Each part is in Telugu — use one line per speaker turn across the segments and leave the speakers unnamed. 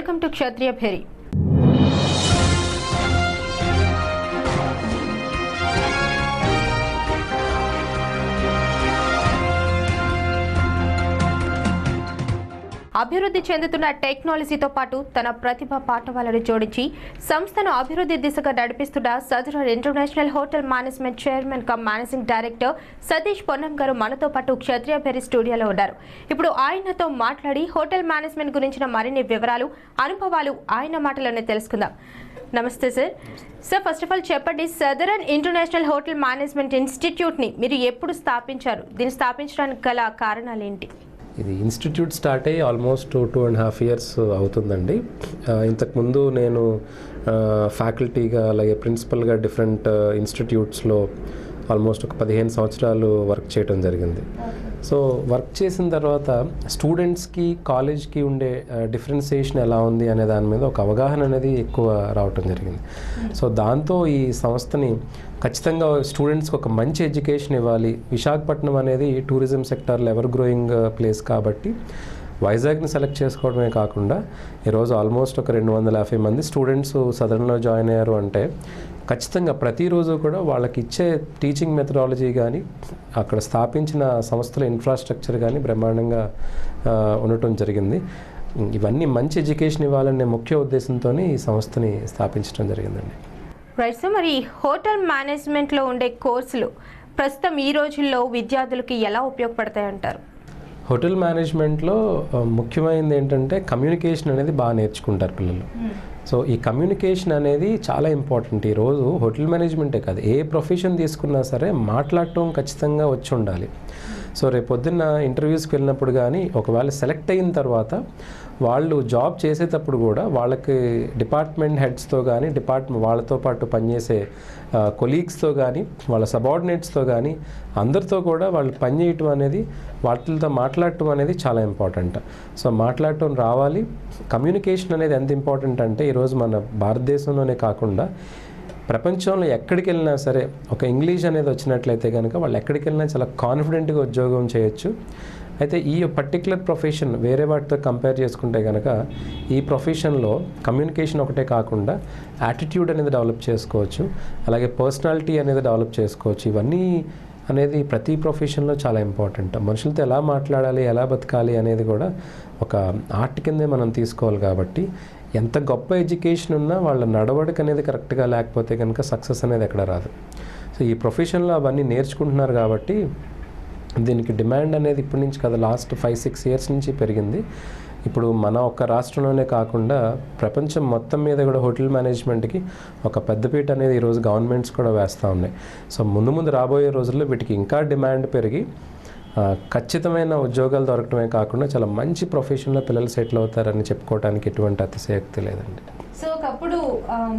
వెల్కమ్ టు క్షత్రియ భేరి. అభివృద్ధి చెందుతున్న టెక్నాలజీతో పాటు తన ప్రతిభ పాఠవాలను జోడించి సంస్థను అభివృద్ధి దిశగా నడిపిస్తున్న southern international hotel management chairman cum managing director Satish Ponnam గారు మనతో పాటు క్షత్రియ భేరి స్టూడియోలో ఉన్నారు. ఇప్పుడు ఆయనతో మాట్లాడి హోటల్ మేనేజ్మెంట్ గురించిన మరిన్ని వివరాలు, అనుభవాలు ఆయన మాటలోనే తెలుసుకుందాం. నమస్తే సార్. ఫస్ట్ ఆఫ్ ఆల్ చెప్పండి, సదరన్ ఇంటర్నేషనల్ హోటల్ మేనేజ్మెంట్ ఇన్స్టిట్యూట్ని మీరు ఎప్పుడు స్థాపించారు? దీన్ని స్థాపించడానికి గల కారణాలు ఏంటి?
ఇది ఇన్స్టిట్యూట్ స్టార్ట్ అయ్యి ఆల్మోస్ట్ 2.5 years అవుతుందండి. ఇంతకుముందు నేను ఫ్యాకల్టీగా అలాగే ప్రిన్సిపల్గా డిఫరెంట్ ఇన్స్టిట్యూట్స్లో ఆల్మోస్ట్ ఒక 15 సంవత్సరాలు వర్క్ చేయడం జరిగింది. సో వర్క్ చేసిన తర్వాత స్టూడెంట్స్కి కాలేజ్కి ఉండే డిఫరెన్సియేషన్ ఎలా ఉంది అనే దాని మీద ఒక అవగాహన అనేది ఎక్కువ రావటం జరిగింది. సో దాంతో ఈ సంస్థని ఖచ్చితంగా స్టూడెంట్స్కి ఒక మంచి ఎడ్యుకేషన్ ఇవ్వాలి. విశాఖపట్నం అనేది టూరిజం సెక్టార్లో ఎవర్ గ్రోయింగ్ ప్లేస్ కాబట్టి వైజాగ్ని సెలెక్ట్ చేసుకోవడమే కాకుండా ఈరోజు ఆల్మోస్ట్ ఒక 250 మంది స్టూడెంట్స్ సదరన్లో జాయిన్ అయ్యారు అంటే ఖచ్చితంగా ప్రతిరోజు కూడా వాళ్ళకి ఇచ్చే టీచింగ్ మెథడాలజీ కానీ అక్కడ స్థాపించిన సంస్థల ఇన్ఫ్రాస్ట్రక్చర్ కానీ బ్రహ్మాండంగా ఉండటం జరిగింది. ఇవన్నీ మంచి ఎడ్యుకేషన్ ఇవ్వాలనే ముఖ్య ఉద్దేశంతో ఈ సంస్థని స్థాపించడం జరిగిందండి.
రైట్ సార్, మరి హోటల్ మేనేజ్మెంట్లో ఉండే కోర్సులు ప్రస్తుతం ఈ రోజుల్లో విద్యార్థులకి ఎలా ఉపయోగపడతాయి అంటారు?
హోటల్ మేనేజ్మెంట్లో ముఖ్యమైనది ఏంటంటే కమ్యూనికేషన్ అనేది బాగా నేర్చుకుంటారు పిల్లలు. సో ఈ కమ్యూనికేషన్ అనేది చాలా ఇంపార్టెంట్. ఈరోజు హోటల్ మేనేజ్మెంటే కాదు, ఏ ప్రొఫెషన్ తీసుకున్నా సరే మాట్లాడటం ఖచ్చితంగా వచ్చి ఉండాలి. సో రేపు పొద్దున్న ఇంటర్వ్యూస్కి వెళ్ళినప్పుడు కానీ ఒకవేళ సెలెక్ట్ అయిన తర్వాత వాళ్ళు జాబ్ చేసేటప్పుడు కూడా వాళ్ళకి డిపార్ట్మెంట్ హెడ్స్తో కానీ వాళ్ళతో పాటు పనిచేసే కొలీగ్స్తో కానీ వాళ్ళ సబార్డినేట్స్తో కానీ అందరితో కూడా వాళ్ళు పనిచేయటం అనేది వాటితో మాట్లాడటం అనేది చాలా ఇంపార్టెంట్. సో మాట్లాడటం రావాలి. కమ్యూనికేషన్ అనేది ఎంత ఇంపార్టెంట్ అంటే ఈరోజు మన భారతదేశంలోనే కాకుండా ప్రపంచంలో ఎక్కడికి వెళ్ళినా సరే ఒక ఇంగ్లీష్ అనేది వచ్చినట్లయితే కనుక వాళ్ళు ఎక్కడికి వెళ్ళినా చాలా కాన్ఫిడెంట్గా ఉద్యోగం చేయొచ్చు. అయితే ఈ పర్టిక్యులర్ ప్రొఫెషన్ వేరే వాటితో కంపేర్ చేసుకుంటే కనుక ఈ ప్రొఫెషన్లో కమ్యూనికేషన్ ఒకటే కాకుండా యాటిట్యూడ్ అనేది డెవలప్ చేసుకోవచ్చు, అలాగే పర్సనాలిటీ అనేది డెవలప్ చేసుకోవచ్చు. ఇవన్నీ అనేది ప్రతి ప్రొఫెషన్లో చాలా ఇంపార్టెంట్. మనుషులతో ఎలా మాట్లాడాలి, ఎలా బతకాలి అనేది కూడా ఒక ఆర్ట్ కిందే మనం తీసుకోవాలి. కాబట్టి ఎంత గొప్ప ఎడ్యుకేషన్ ఉన్నా వాళ్ళ నడవడిక అనేది కరెక్ట్గా లేకపోతే కనుక సక్సెస్ అనేది ఎక్కడ రాదు. సో ఈ ప్రొఫెషన్లో అవన్నీ నేర్చుకుంటున్నారు కాబట్టి దీనికి డిమాండ్ అనేది ఇప్పటి నుంచి కదా లాస్ట్ 5-6 years నుంచి పెరిగింది. ఇప్పుడు మన ఒక్క రాష్ట్రంలోనే కాకుండా ప్రపంచం మొత్తం మీద కూడా హోటల్ మేనేజ్మెంట్కి ఒక పెద్దపీట అనేది ఈరోజు గవర్నమెంట్స్ కూడా వేస్తూ ఉన్నాయి. సో ముందు రాబోయే రోజుల్లో వీటికి ఇంకా డిమాండ్ పెరిగి ఖచ్చితమైన ఉద్యోగాలు దొరకడమే కాకుండా చాలా మంచి ప్రొఫెషన్లో పిల్లలు సెటిల్ అవుతారని చెప్పుకోవడానికి ఎటువంటి అతిశయోక్తి లేదండి.
సో ఒకప్పుడు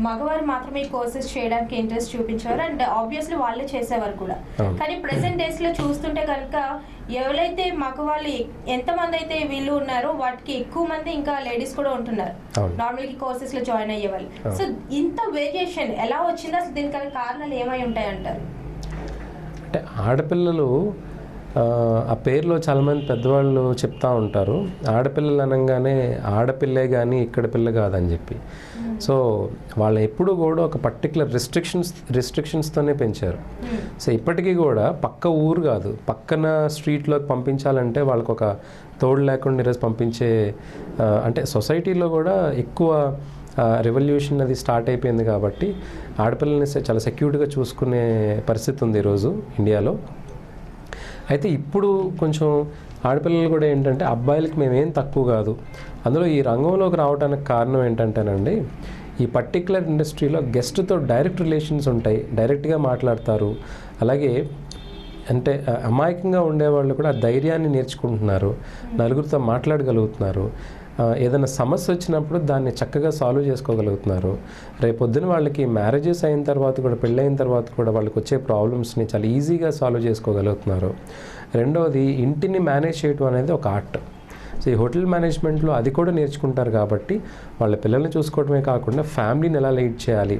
మగవారు మాత్రమే కోర్సెస్ చేయడానికి ఇంట్రెస్ట్ చూపించారు అండ్ ఆబ్వియస్లీ వాళ్ళే చేసేవారు కూడా. కానీ ప్రెసెంట్ డేస్లో చూస్తుంటే కనుక ఎవరైతే మగవాళ్ళు ఎంతమంది అయితే వీళ్ళు ఉన్నారో వాటికి ఎక్కువ మంది ఇంకా లేడీస్ కూడా ఉంటున్నారు నార్మల్గా కోర్సెస్లో జాయిన్ అయ్యే వాళ్ళు. సో ఇంత వేరియేషన్ ఎలా వచ్చిందో అసలు దీనికి కారణాలు ఏమై ఉంటాయంటారు?
అంటే ఆడపిల్లలు ఆ పేరులో చాలామంది పెద్దవాళ్ళు చెప్తూ ఉంటారు, ఆడపిల్లలు అనగానే ఆడపిల్లే కానీ ఇక్కడ పిల్ల కాదని చెప్పి. సో వాళ్ళు ఎప్పుడు కూడా ఒక పర్టికులర్ రిస్ట్రిక్షన్స్తోనే పెంచారు. సో ఇప్పటికీ కూడా పక్క ఊరు కాదు, పక్కన స్ట్రీట్లోకి పంపించాలంటే వాళ్ళకు ఒక తోడు లేకుండా ఈరోజు పంపించే అంటే సొసైటీలో కూడా ఎక్కువ రెవల్యూషన్ అది స్టార్ట్ అయిపోయింది. కాబట్టి ఆడపిల్లల్ని చాలా సెక్యూర్డ్గా చూసుకునే పరిస్థితి ఉంది ఈరోజు ఇండియాలో. అయితే ఇప్పుడు కొంచెం ఆడపిల్లలు కూడా ఏంటంటే అబ్బాయిలకి మేమేం తక్కువ కాదు, అందులో ఈ రంగంలోకి రావడానికి కారణం ఏంటంటేనండి ఈ పర్టిక్యులర్ ఇండస్ట్రీలో గెస్ట్తో డైరెక్ట్ రిలేషన్స్ ఉంటాయి, డైరెక్ట్గా మాట్లాడతారు. అలాగే అంటే అమాయకంగా ఉండేవాళ్ళు కూడా ధైర్యాన్ని నేర్చుకుంటున్నారు, నలుగురితో మాట్లాడగలుగుతున్నారు, ఏదైనా సమస్య వచ్చినప్పుడు దాన్ని చక్కగా సాల్వ్ చేసుకోగలుగుతున్నారు. రేపొద్దున వాళ్ళకి మ్యారేజెస్ అయిన తర్వాత కూడా పెళ్ళైన తర్వాత కూడా వాళ్ళకి వచ్చే ప్రాబ్లమ్స్ని చాలా ఈజీగా సాల్వ్ చేసుకోగలుగుతున్నారు. రెండవది ఇంటిని మేనేజ్ చేయడం అనేది ఒక ఆర్ట్. సో ఈ హోటల్ మేనేజ్మెంట్లో అది కూడా నేర్చుకుంటారు కాబట్టి వాళ్ళ పిల్లల్ని చూసుకోవడమే కాకుండా ఫ్యామిలీని ఎలా లీడ్ చేయాలి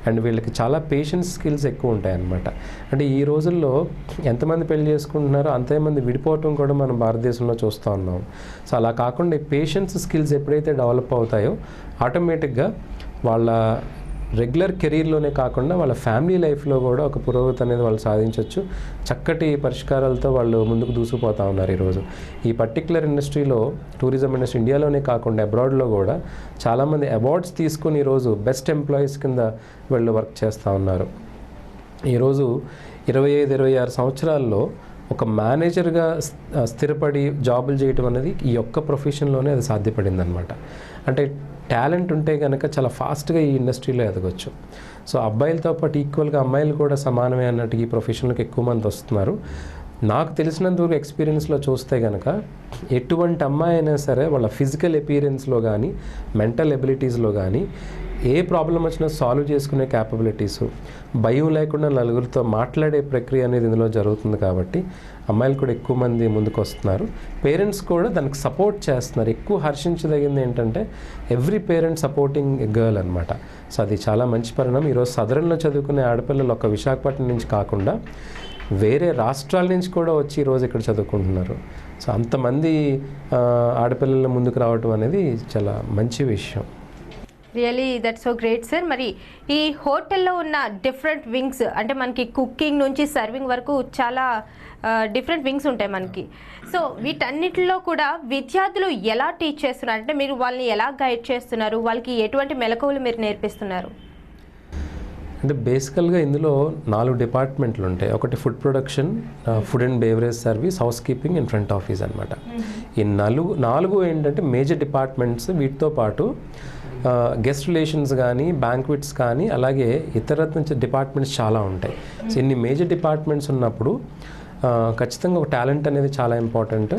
అండ్ వీళ్ళకి చాలా పేషెన్స్ స్కిల్స్ ఎక్కువ ఉంటాయన్నమాట. అంటే ఈ రోజుల్లో ఎంతమంది పెళ్లి చేసుకుంటున్నారో అంతమంది విడిపోవటం కూడా మనం భారతదేశంలో చూస్తూ ఉన్నాం. సో అలా కాకుండా ఈ పేషెన్స్ స్కిల్స్ ఎప్పుడైతే డెవలప్ అవుతాయో ఆటోమేటిక్గా వాళ్ళ రెగ్యులర్ కెరీర్లోనే కాకుండా వాళ్ళ ఫ్యామిలీ లైఫ్లో కూడా ఒక పురోగతి అనేది వాళ్ళు సాధించవచ్చు. చక్కటి పరిష్కారాలతో వాళ్ళు ముందుకు దూసుకుపోతూ ఉన్నారు ఈరోజు. ఈ పర్టిక్యులర్ ఇండస్ట్రీలో, టూరిజం ఇండస్ట్రీ ఇండియాలోనే కాకుండా అబ్రాడ్లో కూడా చాలామంది అవార్డ్స్ తీసుకుని ఈరోజు బెస్ట్ ఎంప్లాయీస్ కింద వీళ్ళు వర్క్ చేస్తూ ఉన్నారు. ఈరోజు 25-26 సంవత్సరాల్లో ఒక మేనేజర్గా స్థిరపడి జాబులు చేయటం అనేది ఈ ఒక్క ప్రొఫెషన్లోనే అది సాధ్యపడింది అనమాట. అంటే టాలెంట్ ఉంటే కనుక చాలా ఫాస్ట్గా ఈ ఇండస్ట్రీలో ఎదగొచ్చు. సో అబ్బాయిలతో పాటు ఈక్వల్గా అమ్మాయిలు కూడా సమానమే అన్నట్టు ఈ ప్రొఫెషన్లోకి ఎక్కువ మంది వస్తున్నారు. నాకు తెలిసినంతవరకు ఎక్స్పీరియన్స్లో చూస్తే కనుక ఎటువంటి అమ్మాయి అయినా సరే వాళ్ళ ఫిజికల్ అపీరెన్స్లో కానీ మెంటల్ ఎబిలిటీస్లో కానీ ఏ ప్రాబ్లం వచ్చినా సాల్వ్ చేసుకునే క్యాపబిలిటీస్, భయం లేకుండా నలుగురితో మాట్లాడే ప్రక్రియ అనేది ఇందులో జరుగుతుంది. కాబట్టి అమ్మాయిలు కూడా ఎక్కువ మంది ముందుకు వస్తున్నారు. పేరెంట్స్ కూడా దానికి సపోర్ట్ చేస్తున్నారు. ఎక్కువ హర్షించదగింది ఏంటంటే every parent supporting a girl అనమాట. సో అది చాలా మంచి పరిణామం. ఈరోజు సదరన్లో చదువుకునే ఆడపిల్లలు ఒక విశాఖపట్నం నుంచి కాకుండా వేరే రాష్ట్రాల నుంచి కూడా వచ్చి ఈరోజు ఇక్కడ చదువుకుంటున్నారు. సో అంతమంది ఆడపిల్లల ముందుకు రావటం అనేది చాలా మంచి విషయం.
Really that's so great sir. మరి ఈ హోటల్లో ఉన్న డిఫరెంట్ వింగ్స్, అంటే మనకి కుకింగ్ నుంచి సర్వింగ్ వరకు చాలా డిఫరెంట్ వింగ్స్ ఉంటాయి మనకి. సో వీటన్నిటిలో కూడా విద్యార్థులు ఎలా టీచ్ చేస్తున్నారు, అంటే మీరు వాళ్ళని ఎలా గైడ్ చేస్తున్నారు, వాళ్ళకి ఎటువంటి మెలకువలు మీరు నేర్పిస్తున్నారు?
అంటే బేసికల్గా ఇందులో 4 డిపార్ట్మెంట్లు ఉంటాయి. ఒకటి food production, food and beverage service, house keeping and front office అనమాట. ఈ నాలుగు ఏంటంటే మేజర్ డిపార్ట్మెంట్స్. వీటితో పాటు గెస్ట్ రిలేషన్స్ కానీ, బ్యాంక్విట్స్ కానీ, అలాగే ఇతర డిపార్ట్మెంట్స్ చాలా ఉంటాయి. సో ఇన్ని మేజర్ డిపార్ట్మెంట్స్ ఉన్నప్పుడు ఖచ్చితంగా ఒక టాలెంట్ అనేది చాలా ఇంపార్టెంట్.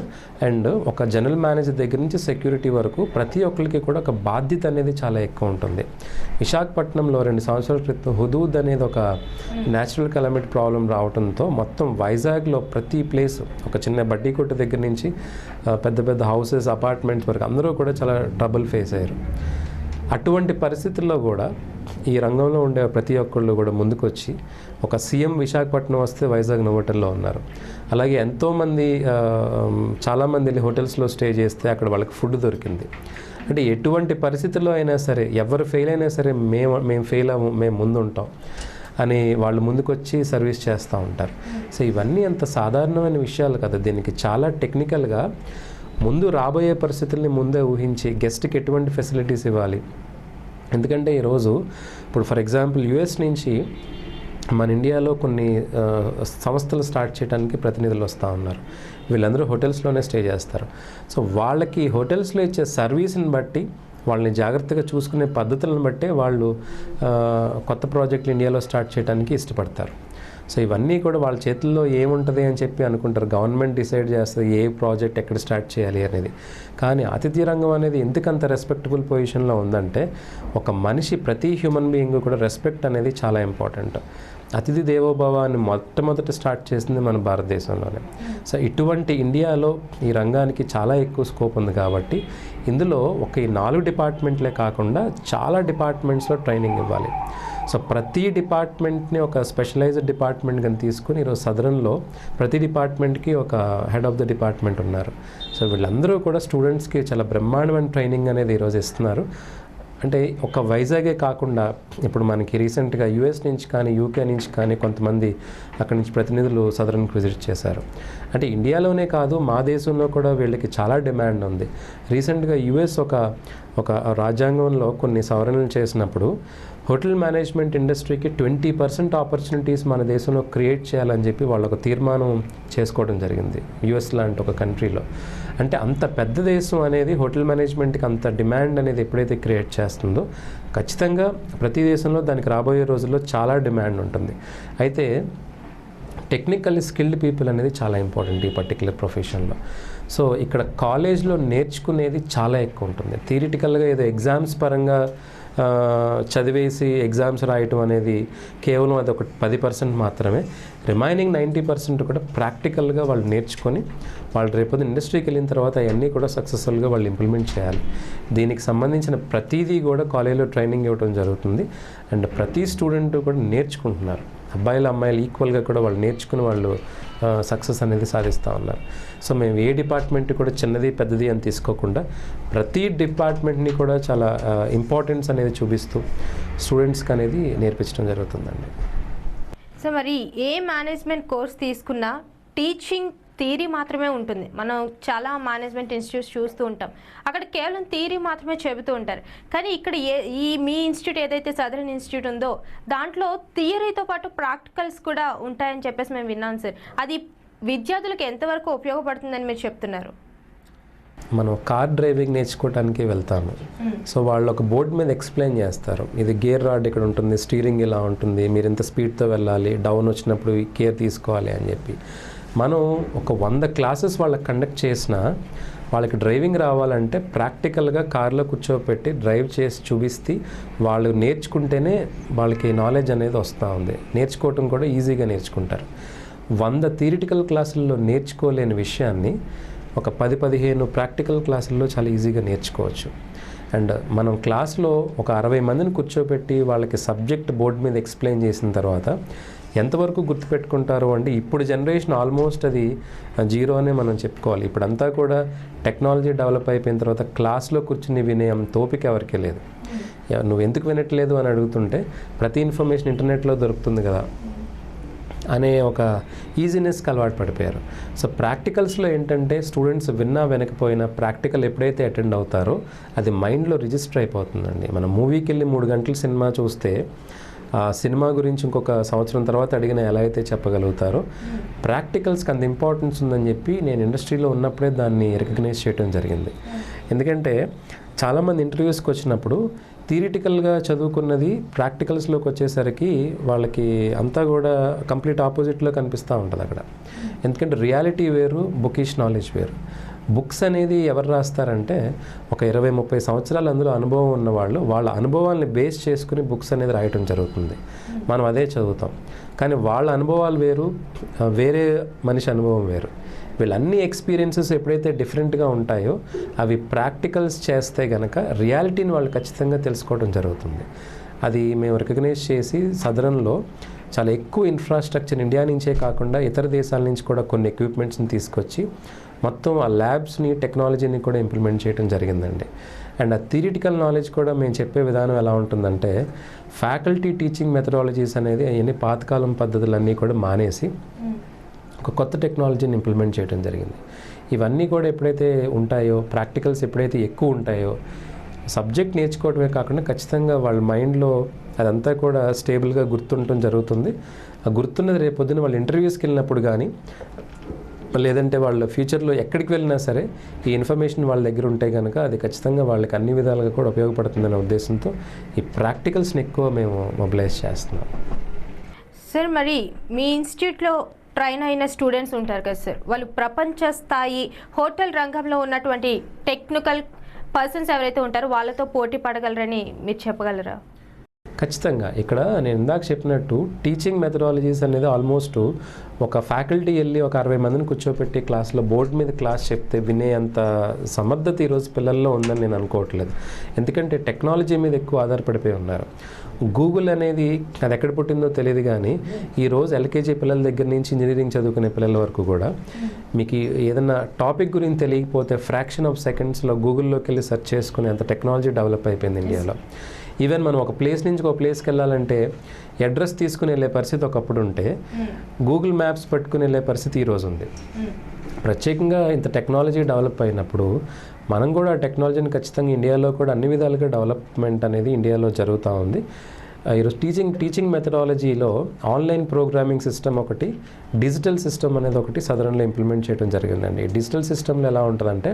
అండ్ ఒక జనరల్ మేనేజర్ దగ్గర నుంచి సెక్యూరిటీ వరకు ప్రతి ఒక్కరికి కూడా ఒక బాధ్యత అనేది చాలా ఎక్కువ ఉంటుంది. విశాఖపట్నంలో 2 సంవత్సరాల క్రితం హుదూద్ అనేది ఒక న్యాచురల్ కెలామిటీ ప్రాబ్లం రావడంతో మొత్తం వైజాగ్లో ప్రతి ప్లేస్, ఒక చిన్న బడ్డీ కొట్టు దగ్గర నుంచి పెద్ద పెద్ద హౌసెస్, అపార్ట్మెంట్స్ వరకు అందరూ కూడా చాలా ట్రబుల్ ఫేస్ అయ్యారు. అటువంటి పరిస్థితుల్లో కూడా ఈ రంగంలో ఉండే ప్రతి ఒక్కళ్ళు కూడా ముందుకొచ్చి ఒక సీఎం విశాఖపట్నం వస్తే వైజాగ్ నోవోటల్లో ఉన్నారు. అలాగే ఎంతోమంది చాలామంది వెళ్ళి హోటల్స్లో స్టే చేస్తే అక్కడ వాళ్ళకి ఫుడ్ దొరికింది. అంటే ఎటువంటి పరిస్థితుల్లో అయినా సరే, ఎవరు ఫెయిల్ అయినా సరే మేము ఫెయిల్ అవ్వము, మేము ముందుంటాం అని వాళ్ళు ముందుకొచ్చి సర్వీస్ చేస్తూ ఉంటారు. సో ఇవన్నీ అంత సాధారణమైన విషయాలు కదా. దీనికి చాలా టెక్నికల్గా ముందు రాబోయే పరిస్థితుల్ని ముందే ఊహించి గెస్ట్కి ఎటువంటి ఫెసిలిటీస్ ఇవ్వాలి. ఎందుకంటే ఈరోజు ఇప్పుడు ఫర్ ఎగ్జాంపుల్ యుఎస్ నుంచి మన ఇండియాలో కొన్ని సంస్థలు స్టార్ట్ చేయడానికి ప్రతినిధులు వస్తూ ఉన్నారు. వీళ్ళందరూ హోటల్స్లోనే స్టే చేస్తారు. సో వాళ్ళకి హోటల్స్లో ఇచ్చే సర్వీస్ని బట్టి, వాళ్ళని జాగ్రత్తగా చూసుకునే పద్ధతులను బట్టే వాళ్ళు కొత్త ప్రాజెక్టులు ఇండియాలో స్టార్ట్ చేయడానికి ఇష్టపడతారు. సో ఇవన్నీ కూడా వాళ్ళ చేతుల్లో ఏముంటుంది అని చెప్పి అనుకుంటారు. గవర్నమెంట్ డిసైడ్ చేస్తుంది ఏ ప్రాజెక్ట్ ఎక్కడ స్టార్ట్ చేయాలి అనేది. కానీ ఆతిథ్య రంగం అనేది ఎందుకంత రెస్పెక్టబుల్ పొజిషన్లో ఉందంటే, ఒక మనిషి, ప్రతి హ్యూమన్ బీయింగ్ కూడా రెస్పెక్ట్ అనేది చాలా ఇంపార్టెంట్. అతిథి దేవోభవ అని మొట్టమొదట స్టార్ట్ చేసింది మన భారతదేశంలోనే. సో ఇటువంటి ఇండియాలో ఈ రంగానికి చాలా ఎక్కువ స్కోప్ ఉంది. కాబట్టి ఇందులో ఒక ఈ 4 డిపార్ట్మెంట్లే కాకుండా చాలా డిపార్ట్మెంట్స్లో ట్రైనింగ్ ఇవ్వాలి. సో ప్రతి డిపార్ట్మెంట్ని ఒక స్పెషలైజ్డ్ డిపార్ట్మెంట్ కానీ తీసుకుని ఈరోజు సదరన్లో ప్రతి డిపార్ట్మెంట్కి ఒక హెడ్ ఆఫ్ ద డిపార్ట్మెంట్ ఉన్నారు. సో వీళ్ళందరూ కూడా స్టూడెంట్స్కి చాలా బ్రహ్మాండమైన ట్రైనింగ్ అనేది ఈరోజు ఇస్తున్నారు. అంటే ఒక వైజాగే కాకుండా ఇప్పుడు మనకి రీసెంట్గా యూఎస్ నుంచి కానీ, యూకే నుంచి కానీ కొంతమంది అక్కడి నుంచి ప్రతినిధులు సదరన్కి విజిట్ చేశారు. అంటే ఇండియాలోనే కాదు, మా దేశంలో కూడా వీళ్ళకి చాలా డిమాండ్ ఉంది. రీసెంట్గా యూఎస్ ఒక రాజ్యాంగంలో కొన్ని సవరణలు చేసినప్పుడు హోటల్ మేనేజ్మెంట్ ఇండస్ట్రీకి 20% ఆపర్చునిటీస్ మన దేశంలో క్రియేట్ చేయాలని చెప్పి వాళ్ళు ఒక తీర్మానం చేసుకోవడం జరిగింది యూఎస్ లాంటి ఒక కంట్రీలో. అంటే అంత పెద్ద దేశం అనేది హోటల్ మేనేజ్మెంట్కి అంత డిమాండ్ అనేది ఎప్పుడైతే క్రియేట్ చేస్తుందో ఖచ్చితంగా ప్రతి దేశంలో దానికి రాబోయే రోజుల్లో చాలా డిమాండ్ ఉంటుంది. అయితే టెక్నికల్లీ స్కిల్డ్ పీపుల్ అనేది చాలా ఇంపార్టెంట్ ఈ పర్టికులర్ ప్రొఫెషన్లో. సో ఇక్కడ కాలేజ్లో నేర్చుకునేది చాలా ఎక్కువ ఉంటుంది. థియరిటికల్గా ఏదో ఎగ్జామ్స్ పరంగా చదివేసి ఎగ్జామ్స్ రాయటం అనేది కేవలం అది ఒక 10% మాత్రమే. రిమైనింగ్ 90% కూడా ప్రాక్టికల్గా వాళ్ళు నేర్చుకొని వాళ్ళు రేపొద్దు ఇండస్ట్రీకి వెళ్ళిన తర్వాత అవన్నీ కూడా సక్సెస్ఫుల్గా వాళ్ళు ఇంప్లిమెంట్ చేయాలి. దీనికి సంబంధించిన ప్రతిదీ కూడా కాలేజీలో ట్రైనింగ్ ఇవ్వడం జరుగుతుంది. అండ్ ప్రతి స్టూడెంట్ కూడా నేర్చుకుంటున్నారు. అబ్బాయిలు అమ్మాయిలు ఈక్వల్గా కూడా వాళ్ళు నేర్చుకుని వాళ్ళు సక్సెస్ అనేది సాధిస్తూ ఉన్నారు. సో మేము ఏ డిపార్ట్మెంట్ కూడా చిన్నది పెద్దది అని తీసుకోకుండా ప్రతి డిపార్ట్మెంట్ని కూడా చాలా ఇంపార్టెన్స్ అనేది చూపిస్తూ స్టూడెంట్స్కి అనేది నేర్పించడం జరుగుతుందండి.
సో మరి ఏ మేనేజ్మెంట్ కోర్స్ తీసుకున్నా టీచింగ్ థియరీ మాత్రమే ఉంటుంది. మనం చాలా మేనేజ్మెంట్ ఇన్స్టిట్యూట్స్ చూస్తూ ఉంటాం, అక్కడ కేవలం థియరీ మాత్రమే చెబుతూ ఉంటారు. కానీ ఇక్కడ మీ ఇన్స్టిట్యూట్ ఏదైతే సదరన్ ఇన్స్టిట్యూట్ ఉందో దాంట్లో థియరీతో పాటు ప్రాక్టికల్స్ కూడా ఉంటాయని చెప్పేసి మేము విన్నాం సార్. అది విద్యార్థులకు ఎంతవరకు ఉపయోగపడుతుందని మీరు చెప్తున్నారు?
మనం కార్ డ్రైవింగ్ నేర్చుకోవడానికి వెళ్తాము. సో వాళ్ళు ఒక బోర్డు మీద ఎక్స్ప్లెయిన్ చేస్తారు, ఇది గేర్ రాడ్ ఇక్కడ ఉంటుంది, స్టీరింగ్ ఇలా ఉంటుంది, మీరు ఇంత స్పీడ్తో వెళ్ళాలి, డౌన్ వచ్చినప్పుడు కేర్ తీసుకోవాలి అని చెప్పి. మనం ఒక 100 క్లాసెస్ వాళ్ళకి కండక్ట్ చేసినా వాళ్ళకి డ్రైవింగ్ రావాలంటే ప్రాక్టికల్గా కార్లో కూర్చోబెట్టి డ్రైవ్ చేసి చూపిస్తే వాళ్ళు నేర్చుకుంటేనే వాళ్ళకి నాలెడ్జ్ అనేది వస్తూ ఉంది. నేర్చుకోవటం కూడా ఈజీగా నేర్చుకుంటారు. 100 థియరిటికల్ క్లాసుల్లో నేర్చుకోలేని విషయాన్ని ఒక 10-15 ప్రాక్టికల్ క్లాసుల్లో చాలా ఈజీగా నేర్చుకోవచ్చు. అండ్ మనం క్లాస్లో ఒక 60 మందిని కూర్చోబెట్టి వాళ్ళకి సబ్జెక్ట్ బోర్డు మీద ఎక్స్ప్లెయిన్ చేసిన తర్వాత ఎంతవరకు గుర్తుపెట్టుకుంటారు అంటే ఇప్పుడు జనరేషన్ ఆల్మోస్ట్ అది 0 అనే మనం చెప్పుకోవాలి. ఇప్పుడంతా కూడా టెక్నాలజీ డెవలప్ అయిపోయిన తర్వాత క్లాస్లో కూర్చుని వినే తోపిక ఎవరికీ లేదు. నువ్వు ఎందుకు వినట్లేదు అని అడుగుతుంటే ప్రతి ఇన్ఫర్మేషన్ ఇంటర్నెట్లో దొరుకుతుంది కదా అనే ఒక ఈజీనెస్కి అలవాటు పడిపోయారు. సో ప్రాక్టికల్స్లో ఏంటంటే స్టూడెంట్స్ విన్నా వెనకపోయినా ప్రాక్టికల్ ఎప్పుడైతే అటెండ్ అవుతారో అది మైండ్లో రిజిస్టర్ అయిపోతుందండి. మనం మూవీకి వెళ్ళి 3 గంటల సినిమా చూస్తే ఆ సినిమా గురించి ఇంకొక సంవత్సరం తర్వాత అడిగిన ఎలా అయితే చెప్పగలుగుతారో ప్రాక్టికల్స్కి అంత ఇంపార్టెన్స్ ఉందని చెప్పి నేను ఇండస్ట్రీలో ఉన్నప్పుడే దాన్ని రికగ్నైజ్ చేయడం జరిగింది. ఎందుకంటే చాలామంది ఇంటర్వ్యూస్కి వచ్చినప్పుడు థియరిటికల్గా చదువుకున్నది ప్రాక్టికల్స్లోకి వచ్చేసరికి వాళ్ళకి అంతా కూడా కంప్లీట్ ఆపోజిట్లో కనిపిస్తూ ఉంటుంది అక్కడ. ఎందుకంటే రియాలిటీ వేరు, బుకిష్ నాలెడ్జ్ వేరు. బుక్స్ అనేది ఎవరు రాస్తారంటే ఒక 20-30 సంవత్సరాలు అందులో అనుభవం ఉన్నవాళ్ళు వాళ్ళ అనుభవాల్ని బేస్ చేసుకుని బుక్స్ అనేది రాయటం జరుగుతుంది. మనం అదే చదువుతాం. కానీ వాళ్ళ అనుభవాలు వేరు, వేరే మనిషి అనుభవం వేరు. వీళ్ళన్ని ఎక్స్పీరియన్సెస్ ఎప్పుడైతే డిఫరెంట్గా ఉంటాయో అవి ప్రాక్టికల్స్ చేస్తే కనుక రియాలిటీని వాళ్ళు ఖచ్చితంగా తెలుసుకోవడం జరుగుతుంది. అది మేము రికగ్నైజ్ చేసి సదరన్లో చాలా ఎక్కువ ఇన్ఫ్రాస్ట్రక్చర్ ఇండియా నుంచే కాకుండా ఇతర దేశాల నుంచి కూడా కొన్ని ఎక్విప్మెంట్స్ని తీసుకొచ్చి మొత్తం ఆ ల్యాబ్స్ని టెక్నాలజీని కూడా ఇంప్లిమెంట్ చేయడం జరిగిందండి. అండ్ ఆ థియరిటికల్ నాలెడ్జ్ కూడా మేము చెప్పే విధానం ఎలా ఉంటుందంటే ఫ్యాకల్టీ టీచింగ్ మెథడాలజీస్ అనేది అవన్నీ పాతకాలం పద్ధతులన్నీ కూడా మానేసి ఒక కొత్త టెక్నాలజీని ఇంప్లిమెంట్ చేయడం జరిగింది. ఇవన్నీ కూడా ఎప్పుడైతే ఉంటాయో ప్రాక్టికల్స్ ఎప్పుడైతే ఎక్కువ ఉంటాయో సబ్జెక్ట్ నేర్చుకోవడమే కాకుండా ఖచ్చితంగా వాళ్ళ మైండ్లో అదంతా కూడా స్టేబుల్గా గుర్తుండటం జరుగుతుంది. ఆ గుర్తున్నది రేపొద్దున వాళ్ళు ఇంటర్వ్యూస్కి వెళ్ళినప్పుడు కానీ లేదంటే వాళ్ళ ఫ్యూచర్లో ఎక్కడికి వెళ్ళినా సరే ఈ ఇన్ఫర్మేషన్ వాళ్ళ దగ్గర ఉంటే కనుక అది ఖచ్చితంగా వాళ్ళకి అన్ని విధాలుగా కూడా ఉపయోగపడుతుందనే ఉద్దేశంతో ఈ ప్రాక్టికల్స్ని ఎక్కువ మేము మొబిలైజ్ చేస్తున్నాం.
సార్ మరి మీ ఇన్స్టిట్యూట్లో ట్రైన్ అయిన స్టూడెంట్స్ ఉంటారు కదా సార్, వాళ్ళు ప్రపంచ స్థాయి హోటల్ రంగంలో ఉన్నటువంటి టెక్నికల్ పర్సన్స్ ఎవరైతే ఉంటారో వాళ్ళతో పోటీ పడగలరని మీరు చెప్పగలరా?
ఖచ్చితంగా. ఇక్కడ నేను ఇందాక చెప్పినట్టు టీచింగ్ మెథడాలజీస్ అనేది ఆల్మోస్ట్ ఒక ఫ్యాకల్టీ వెళ్ళి ఒక 60 మందిని కూర్చోపెట్టి క్లాస్లో బోర్డు మీద క్లాస్ చెప్తే వినే అంత సమర్థత ఈరోజు పిల్లల్లో ఉందని నేను అనుకోవట్లేదు. ఎందుకంటే టెక్నాలజీ మీద ఎక్కువ ఆధారపడిపోయి ఉన్నారు. గూగుల్ అనేది అది ఎక్కడ పుట్టిందో తెలియదు కానీ ఈరోజు ఎల్కేజీ పిల్లల దగ్గర నుంచి ఇంజనీరింగ్ చదువుకునే పిల్లల వరకు కూడా మీకు ఏదైనా టాపిక్ గురించి తెలియకపోతే ఫ్రాక్షన్ ఆఫ్ సెకండ్స్లో గూగుల్లోకి వెళ్ళి సెర్చ్ చేసుకునే అంత టెక్నాలజీ డెవలప్ అయిపోయింది ఇండియాలో. ఈవెన్ మనం ఒక ప్లేస్ నుంచి ఒక ప్లేస్కి వెళ్ళాలంటే అడ్రస్ తీసుకుని వెళ్ళే పరిస్థితి ఒకప్పుడు ఉంటే గూగుల్ మ్యాప్స్ పట్టుకుని వెళ్ళే పరిస్థితి ఈరోజు ఉంది. ప్రత్యేకంగా ఇంత టెక్నాలజీ డెవలప్ అయినప్పుడు మనం కూడా ఆ టెక్నాలజీని ఖచ్చితంగా ఇండియాలో కూడా అన్ని విధాలుగా డెవలప్మెంట్ అనేది ఇండియాలో జరుగుతూ ఉంది. ఈరోజు టీచింగ్ మెథడాలజీలో ఆన్లైన్ ప్రోగ్రామింగ్ సిస్టమ్ ఒకటి, డిజిటల్ సిస్టమ్ అనేది ఒకటి సదరన్లో ఇంప్లిమెంట్ చేయడం జరిగిందండి. డిజిటల్ సిస్టమ్లో ఎలా ఉంటుందంటే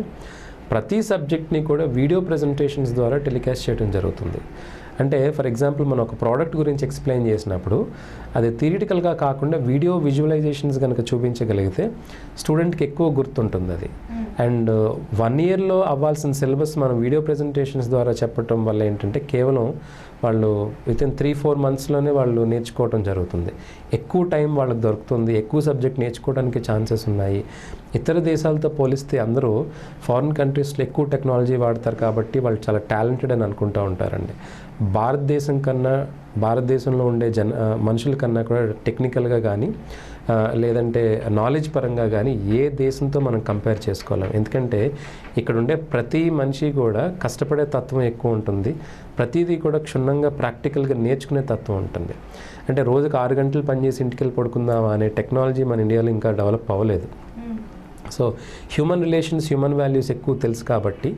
ప్రతి సబ్జెక్ట్ని కూడా వీడియో ప్రజెంటేషన్స్ ద్వారా టెలికాస్ట్ చేయడం జరుగుతుంది. అంటే ఫర్ ఎగ్జాంపుల్ మనం ఒక ప్రోడక్ట్ గురించి ఎక్స్ప్లెయిన్ చేసినప్పుడు అది థియరిటికల్గా కాకుండా వీడియో విజువలైజేషన్స్ కనుక చూపించగలిగితే స్టూడెంట్కి ఎక్కువ గుర్తుంటుంది అది. అండ్ 1 ఇయర్లో అవ్వాల్సిన సిలబస్ మనం వీడియో ప్రజెంటేషన్స్ ద్వారా చెప్పడం వల్ల ఏంటంటే కేవలం వాళ్ళు వితిన్ 3-4 మంత్స్లోనే వాళ్ళు నేర్చుకోవడం జరుగుతుంది. ఎక్కువ టైం వాళ్ళకి దొరుకుతుంది, ఎక్కువ సబ్జెక్ట్ నేర్చుకోవడానికి ఛాన్సెస్ ఉన్నాయి. ఇతర దేశాలతో పోలిస్తే అందరూ ఫారిన్ కంట్రీస్లో ఎక్కువ టెక్నాలజీ వాడతారు కాబట్టి వాళ్ళు చాలా టాలెంటెడ్ అని అనుకుంటూ ఉంటారండి. భారతదేశంలో ఉండే మనుషుల కన్నా కూడా టెక్నికల్గా కానీ లేదంటే నాలెడ్జ్ పరంగా కానీ ఏ దేశంతో మనం కంపేర్ చేసుకోలేం. ఎందుకంటే ఇక్కడ ఉండే ప్రతి మనిషి కూడా కష్టపడే తత్వం ఎక్కువ ఉంటుంది, ప్రతిదీ కూడా క్షుణ్ణంగా ప్రాక్టికల్గా నేర్చుకునే తత్వం ఉంటుంది. అంటే రోజుకు 6 గంటలు పనిచేసి ఇంటికి వెళ్ళి పడుకుందామా అనే టెక్నాలజీ మన ఇండియాలో ఇంకా డెవలప్ అవ్వలేదు. So human relations, human values ఎక్కువ తెలుసు కాబట్టి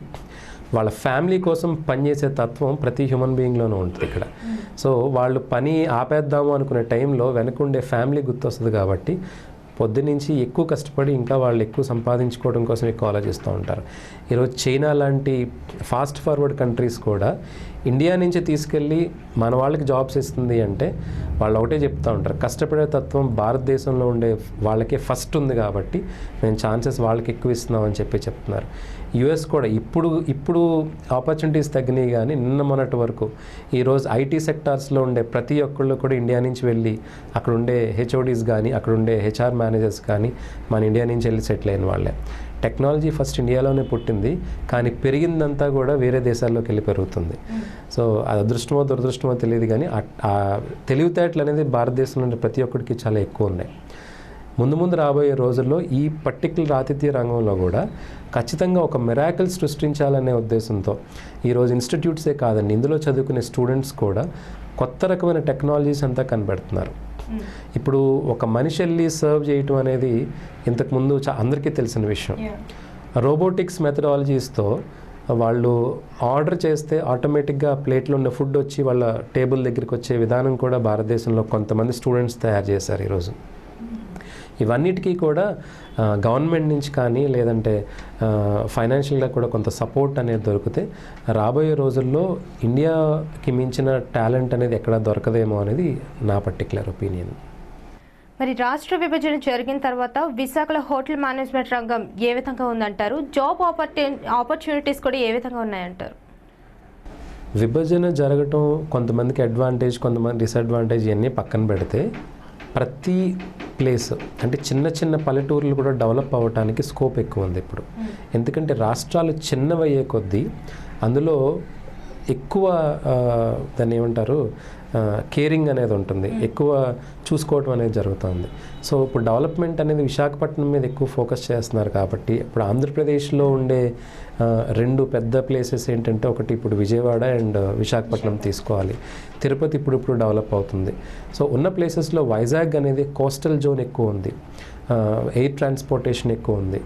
వాళ్ళ ఫ్యామిలీ కోసం పనిచేసే తత్వం ప్రతి హ్యూమన్ బీయింగ్లోనూ ఉంటుంది ఇక్కడ. సో వాళ్ళు పని ఆపేద్దాము అనుకునే టైంలో వెనకుండే ఫ్యామిలీ గుర్తొస్తుంది కాబట్టి పొద్దునుంచి ఎక్కువ కష్టపడి ఇంకా వాళ్ళు ఎక్కువ సంపాదించుకోవడం కోసం ఎక్కువ ఆలోచిస్తూ ఉంటారు. ఈరోజు చైనా లాంటి ఫాస్ట్ ఫార్వర్డ్ కంట్రీస్ కూడా ఇండియా నుంచి తీసుకెళ్ళి మన వాళ్ళకి జాబ్స్ ఇస్తుంది అంటే వాళ్ళు ఒకటే చెప్తూ ఉంటారు, కష్టపడే తత్వం భారతదేశంలో ఉండే వాళ్ళకే ఫస్ట్ ఉంది కాబట్టి మేము ఛాన్సెస్ వాళ్ళకి ఎక్కువ ఇస్తున్నామని చెప్తున్నారు. యుఎస్ కూడా ఇప్పుడు ఆపర్చునిటీస్ తగ్గినాయి, కానీ నిన్న మొన్నటి వరకు ఈరోజు ఐటీ సెక్టార్స్లో ఉండే ప్రతి ఒక్కళ్ళు కూడా ఇండియా నుంచి వెళ్ళి అక్కడ ఉండే హెచ్ఓడీస్ కానీ అక్కడ ఉండే హెచ్ఆర్ మేనేజర్స్ కానీ మన ఇండియా నుంచి వెళ్ళి సెటిల్ అయిన వాళ్ళే. టెక్నాలజీ ఫస్ట్ ఇండియాలోనే పుట్టింది, కానీ పెరిగిందంతా కూడా వేరే దేశాల్లోకి వెళ్ళి పెరుగుతుంది. సో అది అదృష్టమో దురదృష్టమో తెలియదు, కానీ ఆ తెలివితేటలు అనేది భారతదేశంలో ప్రతి ఒక్కరికి చాలా ఎక్కువ ఉన్నాయి. ముందు రాబోయే రోజుల్లో ఈ పర్టిక్యులర్ ఆతిథ్య రంగంలో కూడా ఖచ్చితంగా ఒక మిరాకిల్ సృష్టించాలనే ఉద్దేశంతో ఈరోజు ఇన్స్టిట్యూట్సే కాదండి, ఇందులో చదువుకునే స్టూడెంట్స్ కూడా కొత్త రకమైన టెక్నాలజీస్ అంతా కనిపెడుతున్నారు. ఇప్పుడు ఒక మనిషి వెళ్ళి సర్వ్ చేయటం అనేది ఇంతకుముందు అందరికీ తెలిసిన విషయం. రోబోటిక్స్ మెథడాలజీస్తో వాళ్ళు ఆర్డర్ చేస్తే ఆటోమేటిక్గా ప్లేట్లో ఉన్న ఫుడ్ వచ్చి వాళ్ళ టేబుల్ దగ్గరికి వచ్చే విధానం కూడా భారతదేశంలో కొంతమంది స్టూడెంట్స్ తయారు చేశారు ఈరోజు. ఇవన్నిటికీ కూడా గవర్నమెంట్ నుంచి కానీ లేదంటే ఫైనాన్షియల్గా కూడా కొంత సపోర్ట్ అనేది దొరికితే రాబోయే రోజుల్లో ఇండియాకి మించిన టాలెంట్ అనేది ఎక్కడా దొరకదేమో అనేది నా పర్టిక్యులర్ ఒపీనియన్.
మరి రాష్ట్ర విభజన జరిగిన తర్వాత విశాఖలో హోటల్ మేనేజ్మెంట్ రంగం ఏ విధంగా ఉందంటారు? జాబ్ ఆపర్చునిటీస్ కూడా ఏ విధంగా ఉన్నాయంటారు?
విభజన జరగటం కొంతమందికి అడ్వాంటేజ్, కొంతమంది డిసడ్వాంటేజ్ ఇవన్నీ పక్కన పెడితే ప్రతి ప్లేస్ అంటే చిన్న పల్లెటూర్లు కూడా డెవలప్ అవ్వడానికి స్కోప్ ఎక్కువ ఉంది ఇప్పుడు. ఎందుకంటే రాష్ట్రాలు చిన్నవయ్యే కొద్దీ అందులో ఎక్కువ దాన్ని ఏమంటారు కేరింగ్ అనేది ఉంటుంది, ఎక్కువ చూసుకోవటం అనేది జరుగుతుంది. సో ఇప్పుడు డెవలప్మెంట్ అనేది విశాఖపట్నం మీద ఎక్కువ ఫోకస్ చేస్తున్నారు కాబట్టి ఇప్పుడు ఆంధ్రప్రదేశ్లో ఉండే 2 పెద్ద ప్లేసెస్ ఏంటంటే ఒకటి ఇప్పుడు విజయవాడ అండ్ విశాఖపట్నం తీసుకోవాలి. తిరుపతి ఇప్పుడు డెవలప్ అవుతుంది. సో ఉన్న ప్లేసెస్లో వైజాగ్ అనేది కోస్టల్ జోన్ ఎక్కువ ఉంది, ఎయిర్ ట్రాన్స్పోర్టేషన్ ఎక్కువ ఉంది,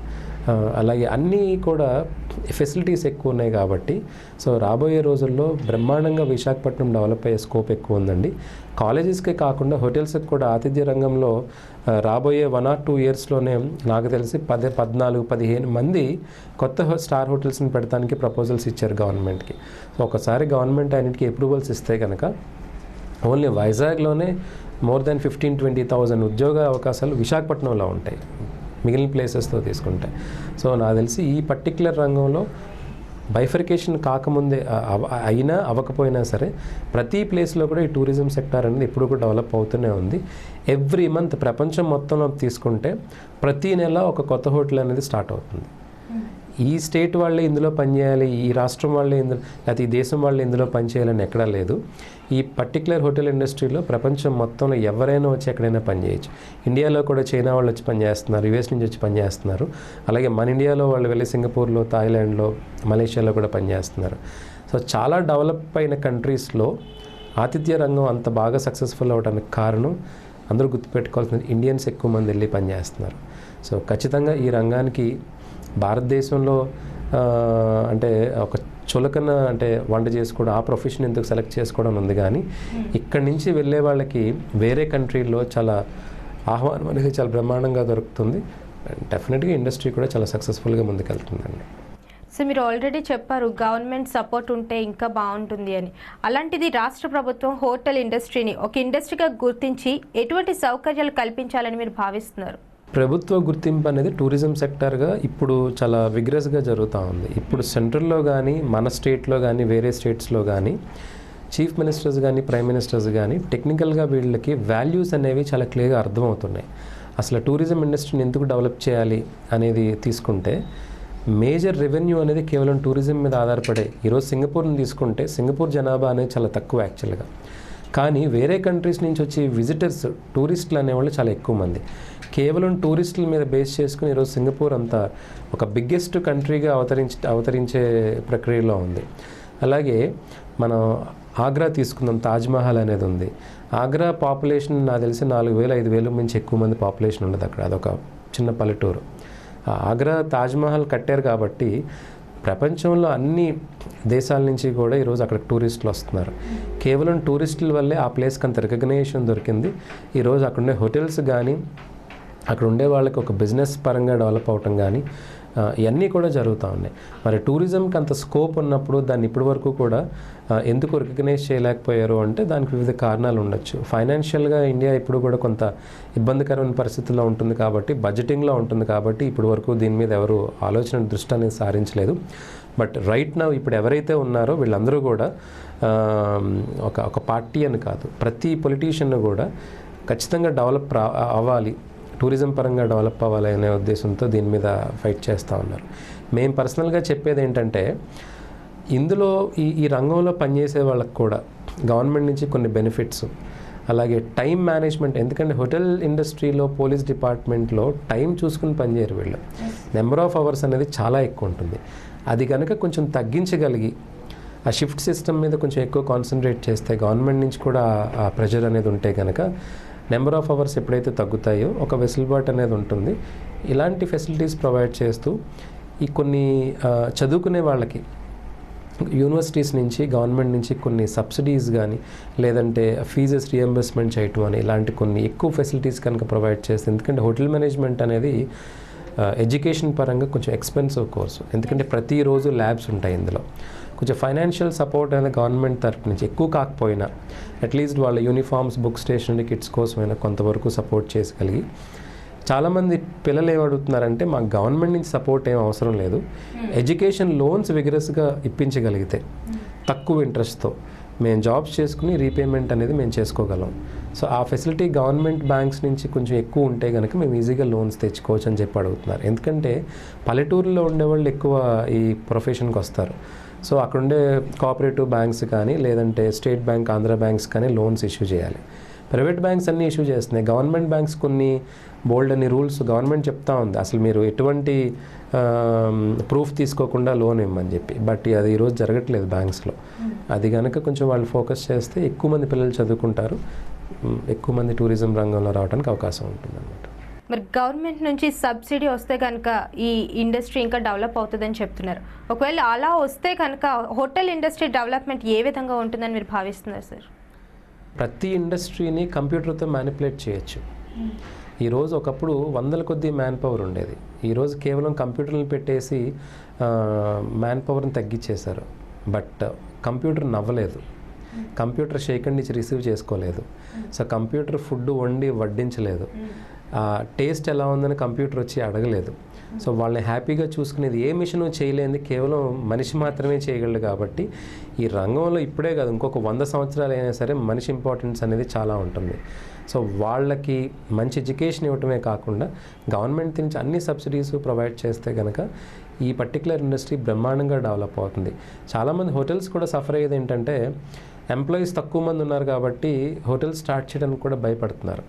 అలాగే అన్నీ కూడా ఫెసిలిటీస్ ఎక్కువ ఉన్నాయి కాబట్టి సో రాబోయే రోజుల్లో బ్రహ్మాండంగా విశాఖపట్నం డెవలప్ అయ్యే స్కోప్ ఎక్కువ ఉందండి. కాలేజెస్కే కాకుండా హోటల్స్కి కూడా ఆతిథ్య రంగంలో రాబోయే 1 or 2 ఇయర్స్లోనే నాకు తెలిసి 14-15 మంది కొత్త స్టార్ హోటల్స్ని పెడతానికి ప్రపోజల్స్ ఇచ్చారు గవర్నమెంట్కి. సో ఒకసారి గవర్నమెంట్ అన్నిటికీ అప్రూవల్స్ ఇస్తే కనుక ఓన్లీ వైజాగ్లోనే మోర్ దాన్ 15-20,000 ఉద్యోగ అవకాశాలు విశాఖపట్నంలో ఉంటాయి మిగిలిన ప్లేసెస్తో తీసుకుంటే. సో నాకు తెలిసి ఈ పర్టిక్యులర్ రంగంలో బైఫర్కేషన్ కాకముందే అయినా అవ్వకపోయినా సరే ప్రతి ప్లేస్లో కూడా ఈ టూరిజం సెక్టార్ అనేది ఇప్పుడు కూడా డెవలప్ అవుతూనే ఉంది. ఎవ్రీ మంత్ ప్రపంచం మొత్తంలో తీసుకుంటే ప్రతి నెల ఒక కొత్త హోటల్ అనేది స్టార్ట్ అవుతుంది. ఈ స్టేట్ వాళ్ళే ఇందులో పనిచేయాలి, ఈ రాష్ట్రం వాళ్ళే ఇందులో లేకపోతే ఈ దేశం వాళ్ళే ఇందులో పనిచేయాలని ఎక్కడా లేదు. ఈ పర్టికులర్ హోటల్ ఇండస్ట్రీలో ప్రపంచం మొత్తంలో ఎవరైనా వచ్చి ఎక్కడైనా పనిచేయచ్చు. ఇండియాలో కూడా చైనా వాళ్ళు వచ్చి పనిచేస్తున్నారు, యుఎస్ నుంచి వచ్చి పనిచేస్తున్నారు, అలాగే మన ఇండియాలో వాళ్ళు వెళ్ళి సింగపూర్లో, థాయిలాండ్లో, మలేషియాలో కూడా పనిచేస్తున్నారు. సో చాలా డెవలప్ అయిన కంట్రీస్లో ఆతిథ్య రంగం అంత బాగా సక్సెస్ఫుల్ అవ్వడానికి కారణం అందరూ గుర్తుపెట్టుకోవాల్సిన ఇండియన్స్ ఎక్కువ మంది వెళ్ళి పనిచేస్తున్నారు. సో ఖచ్చితంగా ఈ రంగానికి భారతదేశంలో అంటే ఒక చులకన అంటే వంట చేసుకోవడం ఆ ప్రొఫెషన్ ఎందుకు సెలెక్ట్ చేసుకోవడం ఉంది, కానీ ఇక్కడి నుంచి వెళ్ళే వాళ్ళకి వేరే కంట్రీల్లో చాలా ఆహ్వానం అనేది చాలా బ్రహ్మాండంగా దొరుకుతుంది. డెఫినెట్గా ఇండస్ట్రీ కూడా చాలా సక్సెస్ఫుల్గా ముందుకెళ్తుందండి.
సో మీరు ఆల్రెడీ చెప్పారు గవర్నమెంట్ సపోర్ట్ ఉంటే ఇంకా బాగుంటుంది అని. అలాంటిది రాష్ట్ర ప్రభుత్వం హోటల్ ఇండస్ట్రీని ఒక ఇండస్ట్రీగా గుర్తించి ఎటువంటి సౌకర్యాలు కల్పించాలని మీరు భావిస్తున్నారు?
ప్రభుత్వ గుర్తింపు అనేది టూరిజం సెక్టర్గా ఇప్పుడు చాలా విగ్రస్గా జరుగుతూ ఉంది. ఇప్పుడు సెంట్రల్లో కానీ మన స్టేట్లో కానీ వేరే స్టేట్స్లో కానీ చీఫ్ మినిస్టర్స్ కానీ ప్రైమ్ మినిస్టర్స్ కానీ టెక్నికల్గా వీళ్ళకి వాల్యూస్ అనేవి చాలా క్లియర్గా అర్థమవుతున్నాయి. అసలు టూరిజం ఇండస్ట్రీని ఎందుకు డెవలప్ చేయాలి అనేది తీసుకుంటే మేజర్ రెవెన్యూ అనేది కేవలం టూరిజం మీద ఆధారపడే. ఈరోజు సింగపూర్ని తీసుకుంటే సింగపూర్ జనాభా అనేది చాలా తక్కువ యాక్చువల్గా, కానీ వేరే కంట్రీస్ నుంచి వచ్చి విజిటర్స్ టూరిస్టులు అనేవాళ్ళు చాలా ఎక్కువ మంది. కేవలం టూరిస్టుల మీద బేస్ చేసుకుని ఈరోజు సింగపూర్ అంతా ఒక బిగ్గెస్ట్ కంట్రీగా అవతరించే ప్రక్రియలో ఉంది. అలాగే మనం ఆగ్రా తీసుకుందాం, తాజ్మహల్ అనేది ఉంది. ఆగ్రా పాపులేషన్ నాకు తెలిసి 4,000-5,000 మించి ఎక్కువ మంది పాపులేషన్ ఉండదు అక్కడ. అదొక చిన్న పల్లెటూరు. ఆగ్రా తాజ్మహల్ కట్టారు కాబట్టి ప్రపంచంలో అన్ని దేశాల నుంచి కూడా ఈరోజు అక్కడ టూరిస్టులు వస్తున్నారు. కేవలం టూరిస్టుల వల్లే ఆ ప్లేస్కి అంత రికగ్నేషన్ దొరికింది. ఈరోజు అక్కడ ఉండే హోటల్స్ కానీ అక్కడ ఉండే వాళ్ళకి ఒక బిజినెస్ పరంగా డెవలప్ అవటం కానీ ఇవన్నీ కూడా జరుగుతూ ఉన్నాయి. మరి టూరిజంకి అంత స్కోప్ ఉన్నప్పుడు దాన్ని ఇప్పటి వరకు కూడా ఎందుకు రికగ్నైజ్ చేయలేకపోయారు అంటే దానికి వివిధ కారణాలు ఉండొచ్చు. ఫైనాన్షియల్గా ఇండియా ఇప్పుడు కూడా కొంత ఇబ్బందికరమైన పరిస్థితుల్లో ఉంటుంది కాబట్టి, బడ్జెటింగ్లో ఉంటుంది కాబట్టి ఇప్పటి వరకు దీని మీద ఎవరు ఆలోచన దృష్టి అనేది సారించలేదు. బట్ రైట్ నౌ ఇప్పుడు ఎవరైతే ఉన్నారో వీళ్ళందరూ కూడా ఒక పార్టీ అని కాదు, ప్రతి పొలిటీషియన్ కూడా ఖచ్చితంగా డెవలప్ అవ్వాలి, టూరిజం పరంగా డెవలప్ అవ్వాలి అనే ఉద్దేశంతో దీని మీద ఫైట్ చేస్తూ ఉన్నారు. మేము పర్సనల్గా చెప్పేది ఏంటంటే ఇందులో ఈ రంగంలో పనిచేసే వాళ్ళకి కూడా గవర్నమెంట్ నుంచి కొన్ని బెనిఫిట్స్, అలాగే టైం మేనేజ్మెంట్. ఎందుకంటే హోటల్ ఇండస్ట్రీలో పోలీస్ డిపార్ట్మెంట్లో టైం చూసుకుని పనిచేయరు వీళ్ళు. నెంబర్ ఆఫ్ అవర్స్ అనేది చాలా ఎక్కువ ఉంటుంది. అది కనుక కొంచెం తగ్గించగలిగి ఆ షిఫ్ట్ సిస్టమ్ మీద కొంచెం ఎక్కువ కాన్సన్ట్రేట్ చేస్తే, గవర్నమెంట్ నుంచి కూడా ఆ ప్రెషర్ అనేది ఉంటే కనుక నెంబర్ ఆఫ్ అవర్స్ ఎప్పుడైతే తగ్గుతాయో ఒక వెసులుబాటు అనేది ఉంటుంది. ఇలాంటి ఫెసిలిటీస్ ప్రొవైడ్ చేస్తూ ఈ కొన్ని చదువుకునే వాళ్ళకి యూనివర్సిటీస్ నుంచి గవర్నమెంట్ నుంచి కొన్ని సబ్సిడీస్ కానీ లేదంటే ఫీజెస్ రియంబర్స్మెంట్ చేయటం అని ఇలాంటి కొన్ని ఎక్కువ ఫెసిలిటీస్ కనుక ప్రొవైడ్ చేస్తే, ఎందుకంటే హోటల్ మేనేజ్మెంట్ అనేది ఎడ్యుకేషన్ పరంగా కొంచెం ఎక్స్పెన్సివ్ కోర్సు. ఎందుకంటే ప్రతిరోజు ల్యాబ్స్ ఉంటాయి. ఇందులో కొంచెం ఫైనాన్షియల్ సపోర్ట్ అనేది గవర్నమెంట్ తరఫు నుంచి ఎక్కువ కాకపోయినా అట్లీస్ట్ వాళ్ళ యూనిఫామ్స్, బుక్, స్టేషనరీ కిట్స్ కోసమైనా కొంతవరకు సపోర్ట్ చేసగలిగి, చాలామంది పిల్లలు ఏమడుగుతున్నారంటే మాకు గవర్నమెంట్ నుంచి సపోర్ట్ ఏం అవసరం లేదు, ఎడ్యుకేషన్ లోన్స్ విగరస్గా ఇప్పించగలిగితే తక్కువ ఇంట్రెస్ట్తో మేము జాబ్స్ చేసుకుని రీపేమెంట్ అనేది మేము చేసుకోగలం. సో ఆ ఫెసిలిటీ గవర్నమెంట్ బ్యాంక్స్ నుంచి కొంచెం ఎక్కువ ఉంటే కనుక మేము ఈజీగా లోన్స్ తెచ్చుకోవచ్చు అని చెప్పి అడుగుతున్నారు. ఎందుకంటే పల్లెటూరులో ఉండేవాళ్ళు ఎక్కువ ఈ ప్రొఫెషన్కి వస్తారు. సో అక్కడుండే కోఆపరేటివ్ బ్యాంక్స్ కానీ లేదంటే స్టేట్ బ్యాంక్, ఆంధ్ర బ్యాంక్స్ కానీ లోన్స్ ఇష్యూ చేయాలి. ప్రైవేట్ బ్యాంక్స్ అన్నీ ఇష్యూ చేస్తున్నాయి. గవర్నమెంట్ బ్యాంక్స్ కొన్ని బోల్డ్ అని రూల్స్ గవర్నమెంట్ చెప్తా ఉంది, అసలు మీరు ఎటువంటి ప్రూఫ్ తీసుకోకుండా లోన్ ఇవ్వమని చెప్పి. బట్ అది ఈరోజు జరగట్లేదు బ్యాంక్స్లో. అది కనుక కొంచెం వాళ్ళు ఫోకస్ చేస్తే ఎక్కువ మంది పిల్లలు చదువుకుంటారు, ఎక్కువ మంది టూరిజం రంగంలో రావడానికి అవకాశం ఉంటుంది అన్నమాట.
మరి గవర్నమెంట్ నుంచి సబ్సిడీ వస్తే కనుక ఈ ఇండస్ట్రీ ఇంకా డెవలప్ అవుతుందని చెప్తున్నారు. ఒకవేళ అలా వస్తే కనుక హోటల్ ఇండస్ట్రీ డెవలప్మెంట్ ఏ విధంగా ఉంటుందని మీరు భావిస్తున్నారు సార్?
ప్రతి ఇండస్ట్రీని కంప్యూటర్తో మ్యానిపులేట్ చేయొచ్చు. ఈరోజు ఒకప్పుడు వందల కొద్దీ మ్యాన్ పవర్ ఉండేది. ఈరోజు కేవలం కంప్యూటర్లు పెట్టేసి మ్యాన్ పవర్ని తగ్గించేశారు. బట్ కంప్యూటర్ నవ్వలేదు, కంప్యూటర్ షేక్ అండ్ ఇచ్చి రిసీవ్ చేసుకోలేదు. సో కంప్యూటర్ ఫుడ్ వండి వడ్డించలేదు, టేస్ట్ ఎలా ఉందని కంప్యూటర్ వచ్చి అడగలేదు. సో వాళ్ళని హ్యాపీగా చూసుకునేది ఏ మిషన్ చేయలేనిది కేవలం మనిషి మాత్రమే చేయగలడు. కాబట్టి ఈ రంగంలో ఇప్పుడే కాదు, ఇంకొక 100 సంవత్సరాలు అయినా సరే మనిషి ఇంపార్టెన్స్ అనేది చాలా ఉంటుంది. సో వాళ్ళకి మంచి ఎడ్యుకేషన్ ఇవ్వటమే కాకుండా గవర్నమెంట్ నుంచి అన్ని సబ్సిడీస్ ప్రొవైడ్ చేస్తే కనుక ఈ పర్టికులర్ ఇండస్ట్రీ బ్రహ్మాండంగా డెవలప్ అవుతుంది. చాలామంది హోటల్స్ కూడా సఫర్ అయ్యేది ఏంటంటే ఎంప్లాయీస్ తక్కువ మంది ఉన్నారు కాబట్టి హోటల్స్ స్టార్ట్ చేయడానికి కూడా భయపడుతున్నారు.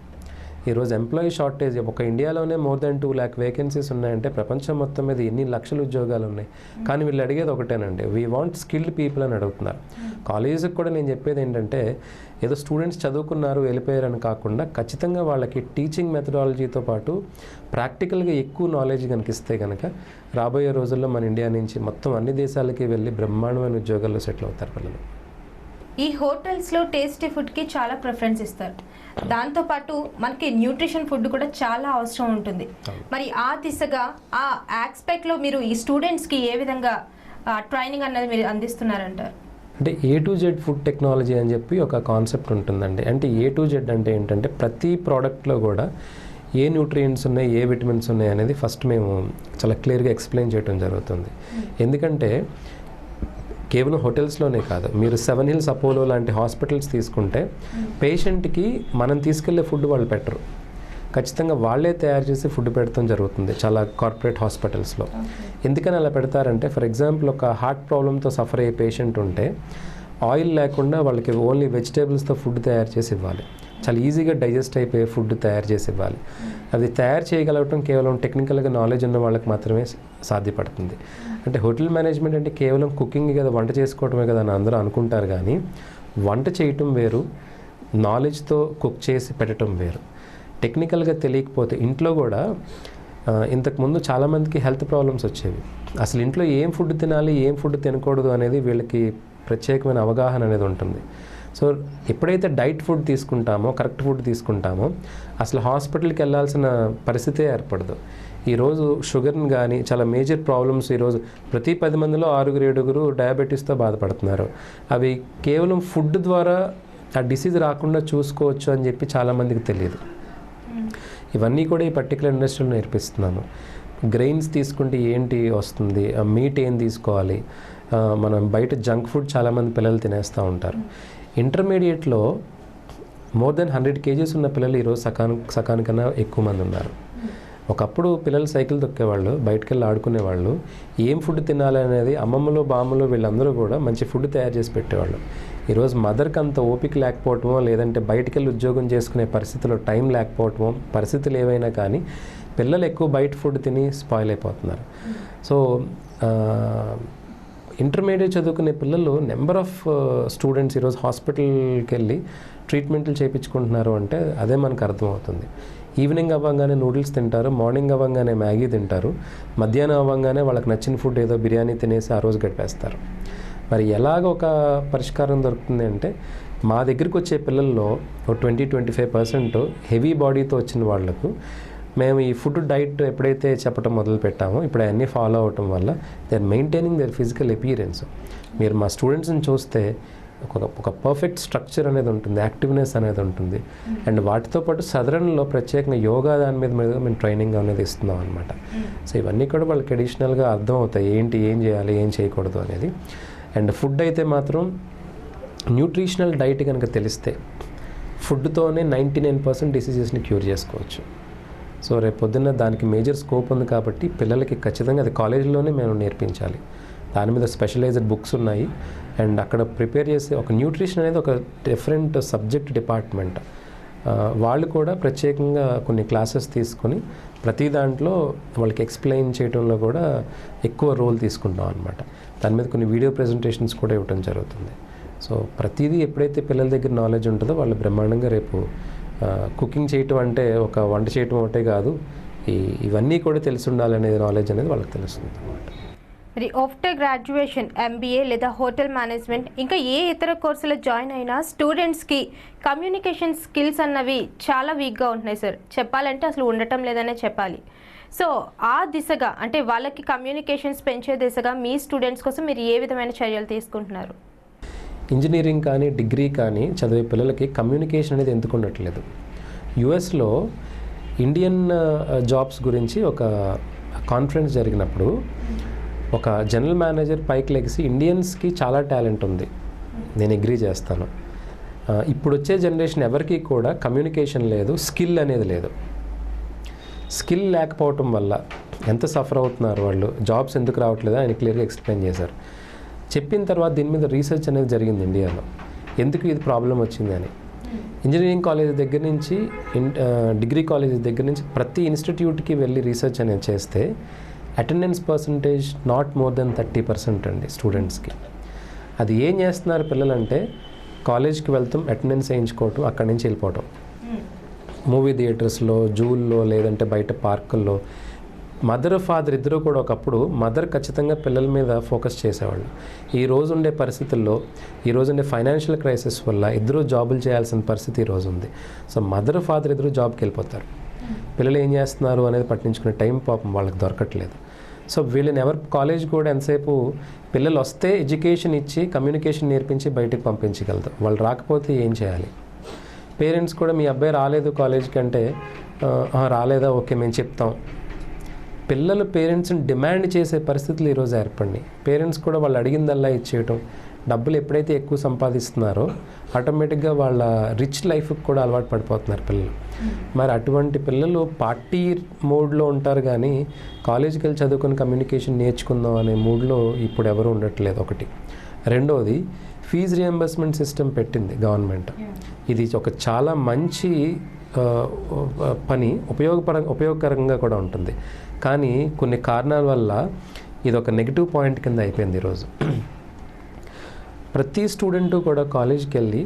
ఈరోజు ఎంప్లాయీ షార్టేజ్ ఒక ఇండియాలోనే మోర్ దాన్ 2 lakh వేకెన్సీస్ ఉన్నాయంటే ప్రపంచం మొత్తం మీద ఎన్ని లక్షల ఉద్యోగాలు ఉన్నాయి. కానీ వీళ్ళు అడిగేది ఒకటేనండి, వీ వాంట్ స్కిల్డ్ పీపుల్ అని అడుగుతున్నారు. కాలేజీకి కూడా నేను చెప్పేది ఏంటంటే ఏదో స్టూడెంట్స్ చదువుకున్నారు వెళ్ళిపోయారని కాకుండా ఖచ్చితంగా వాళ్ళకి టీచింగ్ మెథడాలజీతో పాటు ప్రాక్టికల్గా ఎక్కువ నాలెడ్జ్ కనిపిస్తే కనుక రాబోయే రోజుల్లో మన ఇండియా నుంచి మొత్తం అన్ని దేశాలకి వెళ్ళి బ్రహ్మాండమైన ఉద్యోగాల్లో సెటిల్ అవుతారు పిల్లలు.
ఈ హోటల్స్లో టేస్టీ ఫుడ్కి చాలా ప్రిఫరెన్స్ ఇస్తారు. దాంతోపాటు మనకి న్యూట్రిషన్ ఫుడ్ కూడా చాలా అవసరం ఉంటుంది. మరి ఆ దిశగా ఆ ఆస్పెక్ట్లో మీరు ఈ స్టూడెంట్స్కి ఏ విధంగా ట్రైనింగ్ అనేది మీరు అందిస్తున్నారంటారు?
అంటే A to Z food technology అని చెప్పి ఒక కాన్సెప్ట్ ఉంటుందండి. అంటే A to Z అంటే ఏంటంటే ప్రతి ప్రోడక్ట్లో కూడా ఏ న్యూట్రియంట్స్ ఉన్నాయి, ఏ విటమిన్స్ ఉన్నాయి అనేది ఫస్ట్ మేము చాలా క్లియర్గా ఎక్స్ప్లెయిన్ చేయడం జరుగుతుంది. ఎందుకంటే కేవలం హోటల్స్లోనే కాదు, మీరు 7 Hills అపోలో లాంటి హాస్పిటల్స్ తీసుకుంటే పేషెంట్కి మనం తీసుకెళ్లే ఫుడ్ వాళ్ళు పెట్టరు, ఖచ్చితంగా వాళ్ళే తయారు చేసి ఫుడ్ పెడతాం జరుగుతుంది చాలా కార్పొరేట్ హాస్పిటల్స్లో. ఎందుకని అలా పెడతారంటే, ఫర్ ఎగ్జాంపుల్ ఒక హార్ట్ ప్రాబ్లంతో సఫర్ అయ్యే పేషెంట్ ఉంటే ఆయిల్ లేకుండా వాళ్ళకి ఓన్లీ వెజిటేబుల్స్తో ఫుడ్ తయారు చేసి ఇవ్వాలి, చాలా ఈజీగా డైజెస్ట్ అయిపోయే ఫుడ్ తయారు చేసి ఇవ్వాలి. అది తయారు చేయగలగటం కేవలం టెక్నికల్గా నాలెడ్జ్ ఉన్న వాళ్ళకి మాత్రమే సాధ్యపడుతుంది. అంటే హోటల్ మేనేజ్మెంట్ అంటే కేవలం కుకింగ్ కదా, వంట చేసుకోవటమే కదా అని అందరూ అనుకుంటారు, కానీ వంట చేయటం వేరు, నాలెడ్జ్తో కుక్ చేసి పెట్టడం వేరు. టెక్నికల్గా తెలియకపోతే ఇంట్లో కూడా ఇంతకుముందు చాలామందికి హెల్త్ ప్రాబ్లమ్స్ వచ్చేవి. అసలు ఇంట్లో ఏం ఫుడ్ తినాలి, ఏం ఫుడ్ తినకూడదు అనేది వీళ్ళకి ప్రత్యేకమైన అవగాహన అనేది ఉంటుంది. సో ఎప్పుడైతే డైట్ ఫుడ్ తీసుకుంటామో, కరెక్ట్ ఫుడ్ తీసుకుంటామో, అసలు హాస్పిటల్కి వెళ్ళాల్సిన పరిస్థితే ఏర్పడదు. ఈరోజు షుగర్ని కానీ చాలా మేజర్ ప్రాబ్లమ్స్ ఈరోజు ప్రతి 10 మందిలో 6-7 డయాబెటీస్తో బాధపడుతున్నారు. అవి కేవలం ఫుడ్ ద్వారా ఆ డిసీజ్ రాకుండా చూసుకోవచ్చు అని చెప్పి చాలామందికి తెలియదు. ఇవన్నీ కూడా ఈ పర్టికులర్ ఇండస్ట్రీలో నేర్పిస్తున్నాము. గ్రెయిన్స్ తీసుకుంటే ఏంటి వస్తుంది, మీట్ ఏం తీసుకోవాలి, మనం బయట జంక్ ఫుడ్ చాలామంది పిల్లలు తినేస్తూ ఉంటారు. ఇంటర్మీడియట్లో మోర్ దెన్ 100 kgs ఉన్న పిల్లలు ఈరోజు సకానికన్నా ఎక్కువ మంది ఉన్నారు. ఒకప్పుడు పిల్లలు సైకిల్ తొక్కేవాళ్ళు, బయటకు వెళ్ళి ఆడుకునేవాళ్ళు, ఏం ఫుడ్ తినాలి అనేది అమ్మమ్మలు బామ్మలు వీళ్ళందరూ కూడా మంచి ఫుడ్ తయారు చేసి పెట్టేవాళ్ళు. ఈరోజు మదర్కి అంత ఓపిక లేకపోవటమో, లేదంటే బయటికి వెళ్ళి ఉద్యోగం చేసుకునే పరిస్థితిలో టైం లేకపోవటమో, పరిస్థితులు ఏవైనా కానీ పిల్లలు ఎక్కువ బయట ఫుడ్ తిని స్పాయిల్ అయిపోతున్నారు. సో ఇంటర్మీడియట్ చదువుకునే పిల్లలు నెంబర్ ఆఫ్ స్టూడెంట్స్ ఈరోజు హాస్పిటల్కి వెళ్ళి ట్రీట్మెంట్లు చేయించుకుంటున్నారు అంటే అదే మనకు అర్థమవుతుంది. ఈవినింగ్ అవ్వగానే నూడిల్స్ తింటారు, మార్నింగ్ అవ్వగానే మ్యాగీ తింటారు, మధ్యాహ్నం అవ్వగానే వాళ్ళకి నచ్చిన ఫుడ్ ఏదో బిర్యానీ తినేసి ఆ రోజు గడిపేస్తారు. మరి ఎలాగ ఒక పరిష్కారం దొరుకుతుంది అంటే, మా దగ్గరికి వచ్చే పిల్లల్లో 20-25% హెవీ బాడీతో వచ్చిన వాళ్లకు మేము ఈ ఫుడ్ డైట్ ఎప్పుడైతే చెప్పడం మొదలు పెట్టామో, ఇప్పుడు అవన్నీ ఫాలో అవటం వల్ల they are maintaining their physical appearance. మీరు మా స్టూడెంట్స్ని చూస్తే ఒక పర్ఫెక్ట్ స్ట్రక్చర్ అనేది ఉంటుంది, యాక్టివ్నెస్ అనేది ఉంటుంది. అండ్ వాటితో పాటు సదరన్లో ప్రత్యేకంగా యోగా దాని మీద మేము ట్రైనింగ్ అనేది ఇస్తున్నాం అనమాట. సో ఇవన్నీ కూడా వాళ్ళకి అడిషనల్గా అర్థం అవుతాయి, ఏం చేయాలి, ఏం చేయకూడదు అనేది. అండ్ ఫుడ్ అయితే మాత్రం న్యూట్రిషనల్ డైట్ కనుక తెలిస్తే ఫుడ్తోనే 99% డిసీజెస్ని క్యూర్ చేసుకోవచ్చు. సో రేపు పొద్దున్న దానికి మేజర్ స్కోప్ ఉంది కాబట్టి పిల్లలకి ఖచ్చితంగా అది కాలేజీలోనే మేము నేర్పించాలి. దాని మీద స్పెషలైజ్డ్ బుక్స్ ఉన్నాయి. అండ్ అక్కడ ప్రిపేర్ చేసే ఒక న్యూట్రిషన్ అనేది ఒక డిఫరెంట్ సబ్జెక్ట్ డిపార్ట్మెంట్, వాళ్ళు కూడా ప్రత్యేకంగా కొన్ని క్లాసెస్ తీసుకొని ప్రతి దాంట్లో వాళ్ళకి ఎక్స్ప్లెయిన్ చేయడంలో కూడా ఎక్కువ రోల్ తీసుకుంటాం అనమాట. దాని మీద కొన్ని వీడియో ప్రెజెంటేషన్స్ కూడా ఇవ్వడం జరుగుతుంది. సో ప్రతిదీ ఎప్పుడైతే పిల్లల దగ్గర నాలెడ్జ్ ఉంటుందో వాళ్ళు బ్రహ్మాండంగా రేపు కుకింగ్ చేయటం అంటే ఒక వంట చేయటం ఒకటే కాదు, ఇవన్నీ కూడా తెలిసి ఉండాలనేది నాలెడ్జ్ అనేది వాళ్ళకి తెలుస్తుంది అనమాట.
మరి ఆఫ్టర్ గ్రాడ్యుయేషన్ MBA లేదా హోటల్ మేనేజ్మెంట్ ఇంకా ఏ ఇతర కోర్సులో జాయిన్ అయినా స్టూడెంట్స్కి కమ్యూనికేషన్ స్కిల్స్ అన్నవి చాలా వీక్గా ఉంటున్నాయి సార్. చెప్పాలంటే అసలు ఉండటం లేదనే చెప్పాలి. సో ఆ దిశగా అంటే వాళ్ళకి కమ్యూనికేషన్స్ పెంచే దిశగా మీ స్టూడెంట్స్ కోసం మీరు ఏ విధమైన చర్యలు తీసుకుంటున్నారు?
ఇంజనీరింగ్ కానీ డిగ్రీ కానీ చదివే పిల్లలకి కమ్యూనికేషన్ అనేది ఎందుకు ఉండట్లేదు. యుఎస్లో ఇండియన్ జాబ్స్ గురించి ఒక కాన్ఫరెన్స్ జరిగినప్పుడు ఒక జనరల్ మేనేజర్ పైకి లెగిసి ఇండియన్స్కి చాలా టాలెంట్ ఉంది, నేను అగ్రీ చేస్తాను, ఇప్పుడు వచ్చే జనరేషన్ ఎవరికి కూడా కమ్యూనికేషన్ లేదు, స్కిల్ అనేది లేదు. స్కిల్ లేకపోవటం వల్ల ఎంత సఫర్ అవుతున్నారు వాళ్ళు, జాబ్స్ ఎందుకు రావట్లేదో ఆయన క్లియర్గా ఎక్స్ప్లెయిన్ చేశారు. చెప్పిన తర్వాత దీని మీద రీసెర్చ్ అనేది జరిగింది ఇండియాలో, ఎందుకు ఇది ప్రాబ్లం వచ్చింది అని. ఇంజనీరింగ్ కాలేజ్ దగ్గర నుంచి డిగ్రీ కాలేజ్ దగ్గర నుంచి ప్రతి ఇన్స్టిట్యూట్కి వెళ్ళి రీసెర్చ్ అనేది చేస్తే attendance percentage not more than 30% అండి స్టూడెంట్స్కి. అది ఏం చేస్తున్నారు పిల్లలంటే, కాలేజ్కి వెళ్తాం, అటెండెన్స్ వేయించుకోవటం, అక్కడి నుంచి వెళ్ళిపోవటం, మూవీ థియేటర్స్లో, జూల్లో, లేదంటే బయట పార్కుల్లో. మదర్ ఫాదర్ ఇద్దరు కూడా ఒకప్పుడు మదర్ ఖచ్చితంగా పిల్లల మీద ఫోకస్ చేసేవాళ్ళు. ఈ రోజు ఉండే పరిస్థితుల్లో, ఈ రోజు ఉండే ఫైనాన్షియల్ క్రైసిస్ వల్ల ఇద్దరు జాబులు చేయాల్సిన పరిస్థితి ఈరోజు ఉంది. సో మదర్ ఫాదర్ ఇద్దరు జాబ్కి వెళ్ళిపోతారు, పిల్లలు ఏం చేస్తున్నారు అనేది పట్టించుకునే టైం పాపం వాళ్ళకి దొరకట్లేదు. సో వీళ్ళని కాలేజ్ కూడా ఎంతసేపు పిల్లలు వస్తే ఎడ్యుకేషన్ ఇచ్చి కమ్యూనికేషన్ నేర్పించి బయటకు పంపించగలుగుతారు. వాళ్ళు రాకపోతే ఏం చేయాలి? పేరెంట్స్ కూడా మీ అబ్బాయి రాలేదు కాలేజ్కి అంటే రాలేదా, ఓకే మేము చెప్తాం. పిల్లలు పేరెంట్స్ని డిమాండ్ చేసే పరిస్థితులు ఈరోజు ఏర్పడినాయి. పేరెంట్స్ కూడా వాళ్ళు అడిగిందల్లా ఇచ్చేయటం, డబ్బులు ఎప్పుడైతే ఎక్కువ సంపాదిస్తున్నారో ఆటోమేటిక్గా వాళ్ళ రిచ్ లైఫ్కి కూడా అలవాటు పడిపోతున్నారు పిల్లలు. మరి అటువంటి పిల్లలు పార్టీ మూడ్లో ఉంటారు కానీ కాలేజీకి వెళ్ళి చదువుకుని కమ్యూనికేషన్ నేర్చుకుందాం అనే మూడ్లో ఇప్పుడు ఎవరు ఉండట్లేదు. ఒకటి. రెండోది, ఫీజు రియంబర్స్మెంట్ సిస్టమ్ పెట్టింది గవర్నమెంట్. ఇది ఒక చాలా మంచి పని, ఉపయోగకరంగా కూడా ఉంటుంది. కానీ కొన్ని కారణాల వల్ల ఇది ఒక నెగిటివ్ పాయింట్ కింద అయిపోయింది ఈరోజు. ప్రతి స్టూడెంటు కూడా కాలేజ్కి వెళ్ళి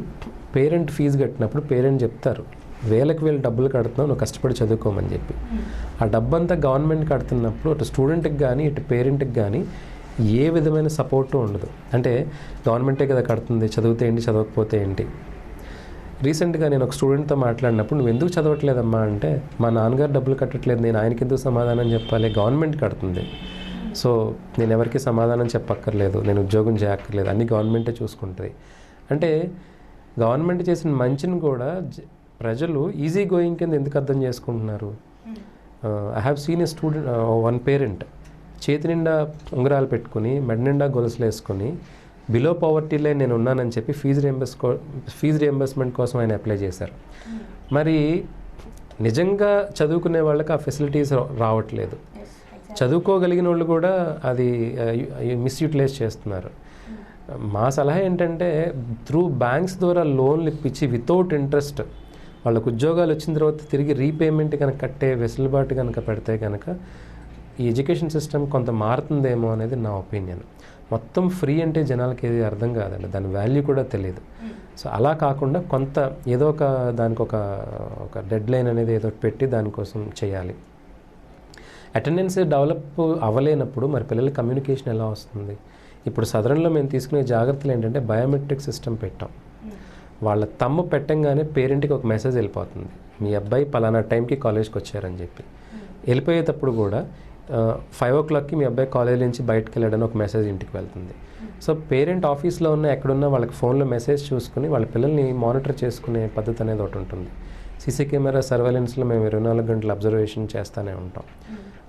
పేరెంట్ ఫీజు కట్టినప్పుడు పేరెంట్ చెప్తారు, వేలకు వేలు డబ్బులు కడుతున్నావు, నువ్వు కష్టపడి చదువుకోమని చెప్పి. ఆ డబ్బంతా గవర్నమెంట్ కడుతున్నప్పుడు అటు స్టూడెంట్కి కానీ ఇటు పేరెంట్కి కానీ ఏ విధమైన సపోర్టు ఉండదు. అంటే గవర్నమెంటే కదా కడుతుంది, చదివితే ఏంటి, చదవకపోతే ఏంటి. రీసెంట్గా నేను ఒక స్టూడెంట్తో మాట్లాడినప్పుడు, నువ్వు ఎందుకు చదవట్లేదమ్మా అంటే, మా నాన్నగారు డబ్బులు కట్టట్లేదు, నేను ఆయనకి ఎందుకు సమాధానం చెప్పాలి, గవర్నమెంట్ కడుతుంది, సో నేను ఎవరికి సమాధానం చెప్పక్కర్లేదు, నేను ఉద్యోగం చేయక్కర్లేదు, అన్నీ గవర్నమెంటే చూసుకుంటుంది. అంటే గవర్నమెంట్ చేసిన మంచిని కూడా ప్రజలు ఈజీ గోయింగ్ కింద ఎందుకు అర్థం చేసుకుంటున్నారు? I have seen a student, one parent చేతి నిండా ఉంగరాలు పెట్టుకుని మెడ నిండా గొలుసులు వేసుకొని బిలో పవర్టీ లైన్ నేను ఉన్నానని చెప్పి ఫీజు రియంబర్స్మెంట్ కోసం ఆయన అప్లై చేశారు. మరి నిజంగా చదువుకునే వాళ్ళకి ఆ ఫెసిలిటీస్ రావట్లేదు. చదువుకోగలిగిన వాళ్ళు కూడా అది మిస్యూటిలైజ్ చేస్తున్నారు. మా సలహా ఏంటంటే, త్రూ బ్యాంక్స్ ద్వారా లోన్లు ఇప్పించి వితౌట్ ఇంట్రెస్ట్ వాళ్ళకు ఉద్యోగాలు వచ్చిన తర్వాత తిరిగి రీపేమెంట్ కనుక కట్టే వెసులుబాటు కనుక పెడితే కనుక ఈ ఎడ్యుకేషన్ సిస్టమ్ కొంత మారుతుందేమో అనేది నా ఒపీనియన్. మొత్తం ఫ్రీ అంటే జనాలకి ఏది అర్థం కాదండి, దాని వాల్యూ కూడా తెలియదు. సో అలా కాకుండా కొంత ఏదో ఒక దానికి ఒక డెడ్ లైన్ అనేది ఏదో పెట్టి దానికోసం చేయాలి. అటెండెన్స్ డెవలప్ అవ్వలేనప్పుడు మరి పిల్లల కమ్యూనికేషన్ ఎలా వస్తుంది? ఇప్పుడు సదరన్లో మేము తీసుకునే జాగ్రత్తలు ఏంటంటే, బయోమెట్రిక్ సిస్టమ్ పెట్టాం. వాళ్ళ తమ్ము పెట్టంగానే పేరెంట్కి ఒక మెసేజ్ వెళ్ళిపోతుంది, మీ అబ్బాయి పలానా టైంకి కాలేజ్కి వచ్చారని చెప్పి. వెళ్ళిపోయేటప్పుడు కూడా 5 o'clockకి మీ అబ్బాయి కాలేజ్ నుంచి బయటకు వెళ్ళాడని ఒక మెసేజ్ ఇంటికి వెళ్తుంది. సో పేరెంట్ ఆఫీస్లో ఉన్న ఎక్కడున్నా వాళ్ళకి ఫోన్లో మెసేజ్ చూసుకుని వాళ్ళ పిల్లల్ని మానిటర్ చేసుకునే పద్ధతి అనేది ఒకటి ఉంటుంది. సీసీ కెమెరా సర్వేలెన్స్లో మేము 24 గంటలు అబ్జర్వేషన్ చేస్తూనే ఉంటాం.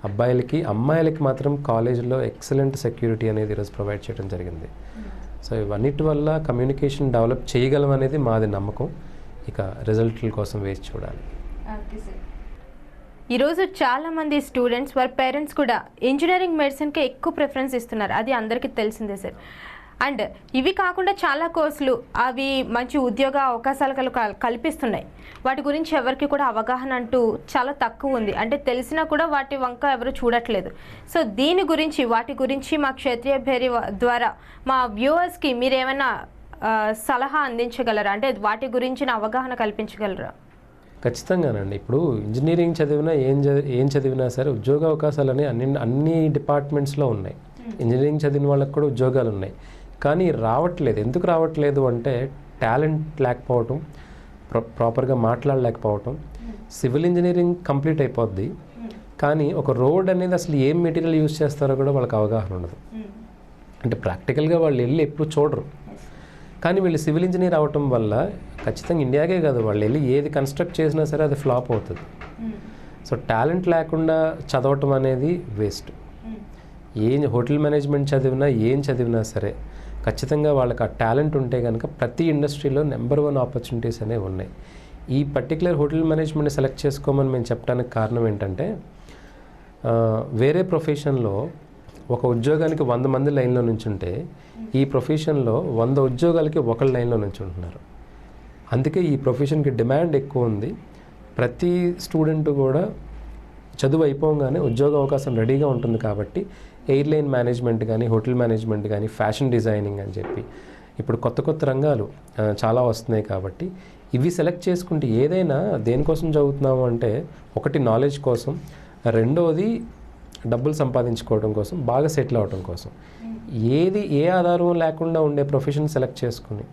అబ్బాయిలకి అమ్మాయిలకి మాత్రం కాలేజీలో ఎక్సలెంట్ సెక్యూరిటీ అనేది ఈరోజు ప్రొవైడ్ చేయడం జరిగింది. సో ఇవన్నిటి వల్ల కమ్యూనికేషన్ డెవలప్ చేయగలం అనేది మాది నమ్మకం. ఇక రిజల్ట్ల కోసం వేచి చూడాలి.
ఈరోజు చాలామంది స్టూడెంట్స్ వారి పేరెంట్స్ కూడా ఇంజనీరింగ్ మెడిసిన్కి ఎక్కువ ప్రిఫరెన్స్ ఇస్తున్నారు, అది అందరికీ తెలిసిందే సార్. అండ్ ఇవి కాకుండా చాలా కోర్సులు అవి మంచి ఉద్యోగ అవకాశాలు కల్పిస్తున్నాయి. వాటి గురించి ఎవరికి కూడా అవగాహన అంటూ చాలా తక్కువ ఉంది. అంటే తెలిసినా కూడా వాటి వంక ఎవరు చూడట్లేదు. సో దీని గురించి వాటి గురించి మా క్షత్రియ భేరి ద్వారా మా వ్యూవర్స్కి మీరు ఏమైనా సలహా అందించగలరా? అంటే వాటి గురించిన అవగాహన కల్పించగలరా?
ఖచ్చితంగానండి. ఇప్పుడు ఇంజనీరింగ్ చదివినా ఏం చదివినా సరే ఉద్యోగ అవకాశాలు అనేవి అన్ని డిపార్ట్మెంట్స్లో ఉన్నాయి. ఇంజనీరింగ్ చదివిన వాళ్ళకి కూడా ఉద్యోగాలు ఉన్నాయి, కానీ రావట్లేదు. ఎందుకు రావట్లేదు అంటే టాలెంట్ లేకపోవటం, ప్రాపర్గా మాట్లాడలేకపోవటం. సివిల్ ఇంజనీరింగ్ కంప్లీట్ అయిపోద్ది, కానీ ఒక రోడ్ అనేది అసలు ఏం మెటీరియల్ యూజ్ చేస్తారో కూడా వాళ్ళకి అవగాహన ఉండదు. అంటే ప్రాక్టికల్గా వాళ్ళు వెళ్ళి ఎప్పుడు చూడరు. కానీ వీళ్ళు సివిల్ ఇంజనీర్ అవటం వల్ల ఖచ్చితంగా ఇండియాకే కాదు, వాళ్ళు వెళ్ళి ఏది కన్స్ట్రక్ట్ చేసినా సరే అది ఫ్లాప్ అవుతుంది. సో టాలెంట్ లేకుండా చదవటం అనేది వేస్ట్. హోటల్ మేనేజ్మెంట్ చదివినా ఏం చదివినా సరే ఖచ్చితంగా వాళ్ళకి ఆ టాలెంట్ ఉంటే కనుక ప్రతి ఇండస్ట్రీలో నెంబర్ 1 ఆపర్చునిటీస్ అనేవి ఉన్నాయి. ఈ పర్టికులర్ హోటల్ మేనేజ్మెంట్ సెలెక్ట్ చేసుకోమని మేము చెప్పడానికి కారణం ఏంటంటే, వేరే ప్రొఫెషన్లో ఒక ఉద్యోగానికి 100 మంది లైన్లో నుంచుంటే ఈ ప్రొఫెషన్లో 100 ఉద్యోగాలకి ఒకళ్ళ లైన్లో నుంచుంటున్నారు. అందుకే ఈ ప్రొఫెషన్కి డిమాండ్ ఎక్కువ ఉంది. ప్రతి స్టూడెంట్ కూడా చదువు అయిపోగానే ఉద్యోగ అవకాశం రెడీగా ఉంటుంది. కాబట్టి ఎయిర్లైన్ మేనేజ్మెంట్ కానీ, హోటల్ మేనేజ్మెంట్ కానీ, ఫ్యాషన్ డిజైనింగ్ అని చెప్పి ఇప్పుడు కొత్త రంగాలు చాలా వస్తున్నాయి. కాబట్టి ఇవి సెలెక్ట్ చేసుకుంటే ఏదైనా దేనికోసం చదువుతున్నాము అంటే, ఒకటి నాలెడ్జ్ కోసం, రెండోది డబ్బులు సంపాదించుకోవడం కోసం, బాగా సెటిల్ అవ్వడం కోసం. ఏ ఆధారం లేకుండా ఉండే ప్రొఫెషన్ సెలెక్ట్ చేసుకుని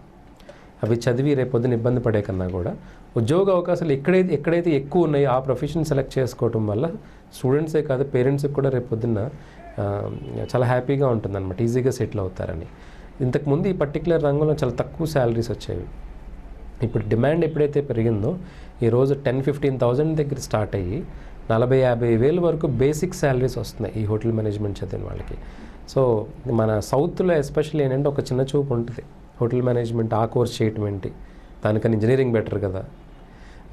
అవి చదివి రేపొద్దున ఇబ్బంది పడే కన్నా కూడా ఉద్యోగ అవకాశాలు ఎక్కడైతే ఎక్కువ ఉన్నాయో ఆ ప్రొఫెషన్ సెలెక్ట్ చేసుకోవడం వల్ల స్టూడెంట్సే కాదు పేరెంట్స్కి కూడా రేపొద్దున చాలా హ్యాపీగా ఉంటుందన్నమాట, ఈజీగా సెటిల్ అవుతారని. ఇంతకుముందు ఈ పర్టికులర్ రంగంలో చాలా తక్కువ శాలరీస్ వచ్చేవి. ఇప్పుడు డిమాండ్ ఎప్పుడైతే పెరిగిందో ఈరోజు 10-15,000 దగ్గర స్టార్ట్ అయ్యి 40,000-50,000 వరకు బేసిక్ శాలరీస్ వస్తున్నాయి ఈ హోటల్ మేనేజ్మెంట్ చదివిన వాళ్ళకి. సో మన సౌత్లో ఎస్పెషల్లీ ఏంటంటే ఒక చిన్న చూపు ఉంటుంది, హోటల్ మేనేజ్మెంట్ ఆ కోర్స్ చేయటం ఏంటి, దానికని ఇంజనీరింగ్ బెటర్ కదా.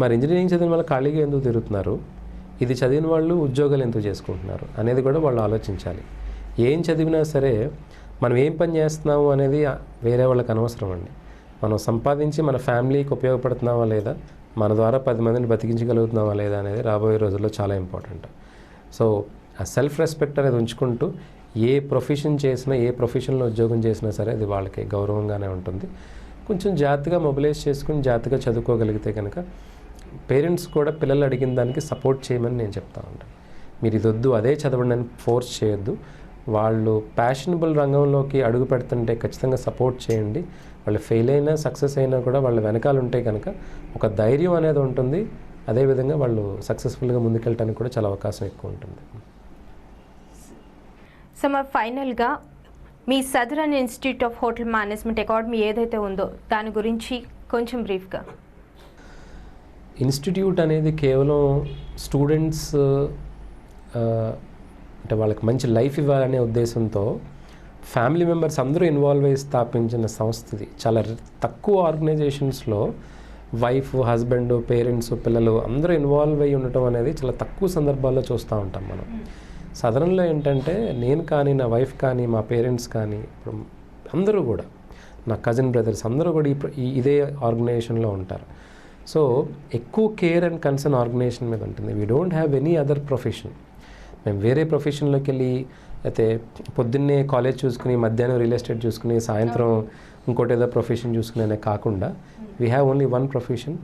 మరి ఇంజనీరింగ్ చదివిన వాళ్ళు ఖాళీగా ఎందుకు తిరుగుతున్నారు, ఇది చదివిన వాళ్ళు ఉద్యోగాలు ఎందుకు చేసుకుంటున్నారు అనేది కూడా వాళ్ళు ఆలోచించాలి. ఏం చదివినా సరే మనం ఏం పని చేస్తున్నాము అనేది వేరే వాళ్ళకి అనవసరం అండి. మనం సంపాదించి మన ఫ్యామిలీకి ఉపయోగపడుతున్నావా లేదా, మన ద్వారా 10 మందిని బతికించగలుగుతున్నావా లేదా అనేది రాబోయే రోజుల్లో చాలా ఇంపార్టెంట్. సో ఆ సెల్ఫ్ రెస్పెక్ట్ అనేది ఉంచుకుంటూ ఏ ప్రొఫెషన్ చేసినా, ఏ ప్రొఫెషన్లో ఉద్యోగం చేసినా సరే అది వాళ్ళకి గౌరవంగానే ఉంటుంది. కొంచెం జాగ్రత్తగా మొబిలైజ్ చేసుకుని జాగ్రత్తగా చదువుకోగలిగితే కనుక పేరెంట్స్ కూడా పిల్లలు అడిగిన దానికి సపోర్ట్ చేయమని నేను చెప్తా ఉంటాను. మీరు ఇది వద్దు అదే చదవండి అని ఫోర్స్ చేయొద్దు. వాళ్ళు ప్యాషనబుల్ రంగంలోకి అడుగు పెడుతుంటే ఖచ్చితంగా సపోర్ట్ చేయండి. వాళ్ళు ఫెయిల్ అయినా సక్సెస్ అయినా కూడా వాళ్ళ వెనకాల ఉంటే కనుక ఒక ధైర్యం అనేది ఉంటుంది. అదేవిధంగా వాళ్ళు సక్సెస్ఫుల్గా ముందుకెళ్ళడానికి కూడా చాలా అవకాశం ఎక్కువ ఉంటుంది.
సో మరి ఫైనల్గా మీ southern institute of hotel management academy ఏదైతే ఉందో దాని గురించి కొంచెం బ్రీఫ్గా.
ఇన్స్టిట్యూట్ అనేది కేవలం స్టూడెంట్స్ అంటే వాళ్ళకి మంచి లైఫ్ ఇవ్వాలనే ఉద్దేశంతో ఫ్యామిలీ మెంబర్స్ అందరూ ఇన్వాల్వ్ అయ్యి స్థాపించిన సంస్థ ఇది. చాలా తక్కువ ఆర్గనైజేషన్స్లో వైఫ్, హస్బెండ్, పేరెంట్స్, పిల్లలు అందరూ ఇన్వాల్వ్ అయ్యి ఉండటం అనేది చాలా తక్కువ సందర్భాల్లో చూస్తూ ఉంటాం మనం. సదరన్లో ఏంటంటే నేను కానీ, నా వైఫ్ కానీ, మా పేరెంట్స్ కానీ, ఇప్పుడు అందరూ కూడా నా కజిన్ బ్రదర్స్ అందరూ కూడా ఇదే ఆర్గనైజేషన్లో ఉంటారు. సో ఎక్కువ కేర్ అండ్ కన్సర్న్ ఆర్గనైజేషన్ మీద ఉంటుంది. We don't have any other profession. మేము వేరే ప్రొఫెషన్లోకి వెళ్ళి అయితే పొద్దున్నే కాలేజ్ చూసుకుని, మధ్యాహ్నం రియల్ ఎస్టేట్ చూసుకుని, సాయంత్రం ఇంకోటి ఏదో ప్రొఫెషన్ చూసుకుని అనే కాకుండా we have only one profession.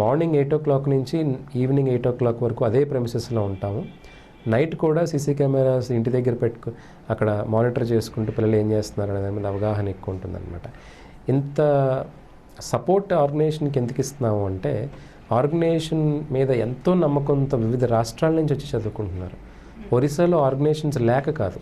Morning 8 o'clock నుంచి ఈవినింగ్ 8 o'clock వరకు అదే ప్రెమిసెస్లో ఉంటాము. నైట్ కూడా సీసీ కెమెరాస్ ఇంటి దగ్గర పెట్టుకు అక్కడ మానిటర్ చేసుకుంటూ పిల్లలు ఏం చేస్తున్నారు అనే దాని మీద అవగాహన ఎక్కువ ఉంటుందన్నమాట. ఇంత సపోర్ట్ ఆర్గనైజేషన్కి ఎందుకు ఇస్తున్నాము అంటే ఆర్గనైజేషన్ మీద ఎంతో నమ్మకంతో వివిధ రాష్ట్రాల నుంచి వచ్చి చదువుకుంటున్నారు. ఒరిస్సాలో ఆర్గనైజేషన్స్ లేక కాదు,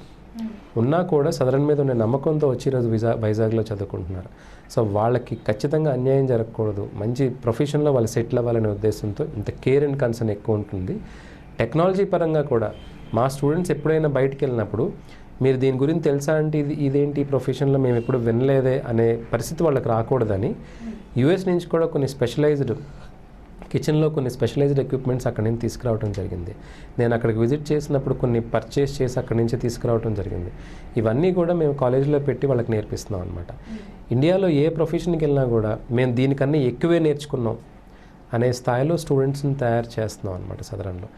ఉన్నా కూడా సదరన్ మీద ఉన్న నమ్మకంతో వచ్చి ఈరోజు వైజాగ్లో చదువుకుంటున్నారు. సో వాళ్ళకి ఖచ్చితంగా అన్యాయం జరగకూడదు, మంచి ప్రొఫెషన్లో వాళ్ళు సెటిల్ అవ్వాలనే ఉద్దేశంతో ఇంత కేర్ అండ్ కన్సర్న్ ఎక్కువ ఉంటుంది. టెక్నాలజీ పరంగా కూడా మా స్టూడెంట్స్ ఎప్పుడైనా బయటికి వెళ్ళినప్పుడు మీరు దీని గురించి తెలుసా అంటే ఇదేంటి ప్రొఫెషన్లో మేము ఎప్పుడు వినలేదే అనే పరిస్థితి వాళ్ళకి రాకూడదని యూఎస్ నుంచి కూడా కొన్ని స్పెషలైజ్డ్ కిచెన్లో కొన్ని స్పెషలైజ్డ్ ఎక్విప్మెంట్స్ అక్కడి నుంచి తీసుకురావడం జరిగింది. నేను అక్కడికి విజిట్ చేసినప్పుడు కొన్ని పర్చేస్ చేసి అక్కడి నుంచి తీసుకురావడం జరిగింది. ఇవన్నీ కూడా మేము కాలేజీలో పెట్టి వాళ్ళకి నేర్పిస్తున్నాం అనమాట. ఇండియాలో ఏ ప్రొఫెషన్కి వెళ్ళినా కూడా మేము దీనికన్నా ఎక్కువే నేర్చుకున్నాం అనే స్థాయిలో స్టూడెంట్స్ని తయారు చేస్తున్నాం అనమాట సదరన్లో.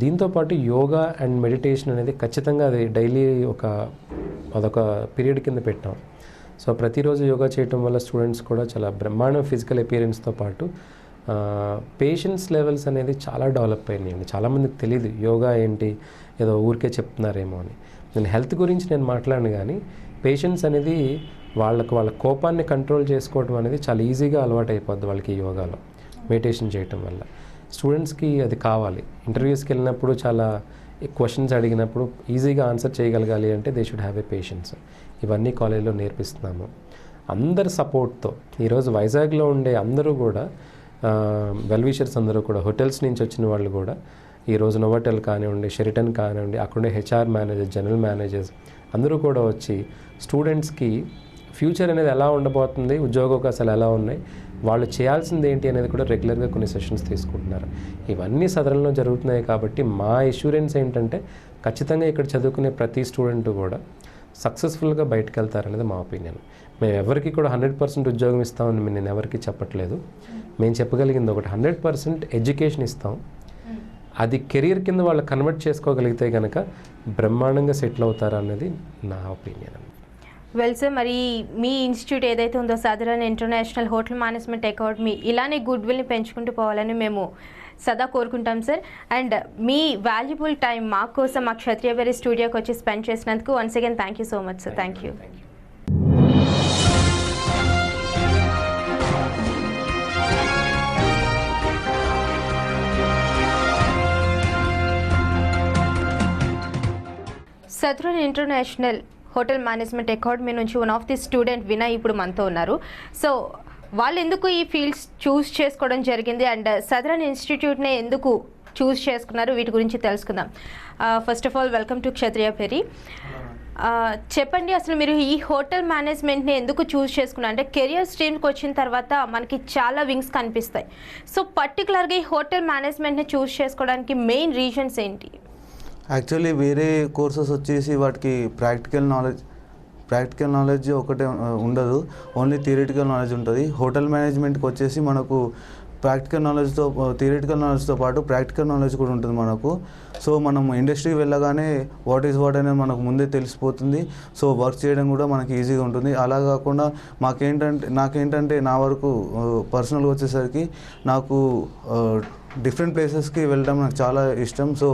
దీంతోపాటు యోగా అండ్ మెడిటేషన్ అనేది ఖచ్చితంగా అది డైలీ అదొక పీరియడ్ కింద పెట్టాం. సో ప్రతిరోజు యోగా చేయటం వల్ల స్టూడెంట్స్ కూడా చాలా బ్రహ్మాండం ఫిజికల్ అపియరెన్స్తో పాటు పేషెన్స్ లెవెల్స్ అనేది చాలా డెవలప్ అయినాయండి. చాలామందికి తెలియదు యోగా ఏంటి, ఏదో ఊరికే చెప్తున్నారేమో అని. నేను హెల్త్ గురించి నేను మాట్లాడను, కానీ పేషెన్స్ అనేది వాళ్ళ కోపాన్ని కంట్రోల్ చేసుకోవడం అనేది చాలా ఈజీగా అలవాటు అయిపోద్ది వాళ్ళకి యోగాలో మెడిటేషన్ చేయటం వల్ల. స్టూడెంట్స్కి అది కావాలి. ఇంటర్వ్యూస్కి వెళ్ళినప్పుడు చాలా క్వశ్చన్స్ అడిగినప్పుడు ఈజీగా ఆన్సర్ చేయగలగాలి అంటే they should have a patience. ఇవన్నీ కాలేజీలో నేర్పిస్తున్నాము అందరి సపోర్ట్తో. ఈరోజు వైజాగ్లో ఉండే అందరూ కూడా వెల్విషర్స్ అందరూ కూడా హోటల్స్ నుంచి వచ్చిన వాళ్ళు కూడా ఈరోజు నోవాటెల్ కానివ్వండి, షెరిటన్ కానివ్వండి, అక్కడుండే హెచ్ఆర్ మేనేజర్, జనరల్ మేనేజర్స్ అందరూ కూడా వచ్చి స్టూడెంట్స్కి ఫ్యూచర్ అనేది ఎలా ఉండబోతుంది, ఉద్యోగావకాశాలు ఎలా ఉన్నాయి, వాళ్ళు చేయాల్సింది ఏంటి అనేది కూడా రెగ్యులర్గా కొన్ని సెషన్స్ తీసుకుంటున్నారు. ఇవన్నీ సదరంలో జరుగుతున్నాయి కాబట్టి మా ఇష్యూరెన్స్ ఏంటంటే ఖచ్చితంగా ఇక్కడ చదువుకునే ప్రతి స్టూడెంట్ కూడా సక్సెస్ఫుల్గా బయటకు వెళ్తారనేది మా ఒపీనియన్. మేము ఎవరికి కూడా 100% ఉద్యోగం ఇస్తామని నేను ఎవరికి చెప్పట్లేదు. మేము చెప్పగలిగింది ఒకటి, 100% ఎడ్యుకేషన్ ఇస్తాం. అది కెరీర్ కింద వాళ్ళు కన్వర్ట్ చేసుకోగలిగితే కనుక బ్రహ్మాండంగా సెటిల్ అవుతారు అన్నది నా ఒపీనియన్.
వెల్ సార్, మరి మీ ఇన్స్టిట్యూట్ ఏదైతే ఉందో southern international hotel management academy ఇలానే గుడ్ విల్ని పెంచుకుంటూ పోవాలని మేము సదా కోరుకుంటాం సార్. అండ్ మీ వాల్యుబుల్ టైం మా కోసం మా క్షత్రియ వేరీ స్టూడియోకి వచ్చి స్పెండ్ చేసినందుకు once again thank you so much sir. Thank you. Southern international hotel management academy నుంచి one of the student Vinay ఇప్పుడు మనతో ఉన్నారు. సో వాళ్ళు ఎందుకు ఈ ఫీల్డ్స్ చూస్ చేసుకోవడం జరిగింది అండ్ సదరన్ ఇన్స్టిట్యూట్నే ఎందుకు చూస్ చేసుకున్నారు, వీటి గురించి తెలుసుకుందాం. First of all welcome to Kshatriya peri. చెప్పండి, అసలు మీరు ఈ హోటల్ మేనేజ్మెంట్ని ఎందుకు చూస్ చేసుకున్నారు? అంటే కెరియర్ స్ట్రీమ్కి వచ్చిన తర్వాత మనకి చాలా వింగ్స్ కనిపిస్తాయి. సో పర్టికులర్గా ఈ హోటల్ మేనేజ్మెంట్ని చూస్ చేసుకోవడానికి మెయిన్ రీజన్స్ ఏంటి?
యాక్చువల్లీ వేరే కోర్సెస్ వచ్చేసి వాటికి ప్రాక్టికల్ నాలెడ్జ్ ఒకటే ఉండదు, ఓన్లీ థియరిటికల్ నాలెడ్జ్ ఉంటుంది. హోటల్ మేనేజ్మెంట్కి వచ్చేసి మనకు థియరిటికల్ నాలెడ్జ్తో పాటు ప్రాక్టికల్ నాలెడ్జ్ కూడా ఉంటుంది మనకు. సో మనం ఇండస్ట్రీకి వెళ్ళగానే వాట్ అనేది మనకు ముందే తెలిసిపోతుంది. సో వర్క్ చేయడం కూడా మనకి ఈజీగా ఉంటుంది. అలా కాకుండా నాకేంటంటే నా వరకు పర్సనల్గా వచ్చేసరికి నాకు డిఫరెంట్ ప్లేసెస్కి వెళ్ళడం నాకు చాలా ఇష్టం. సో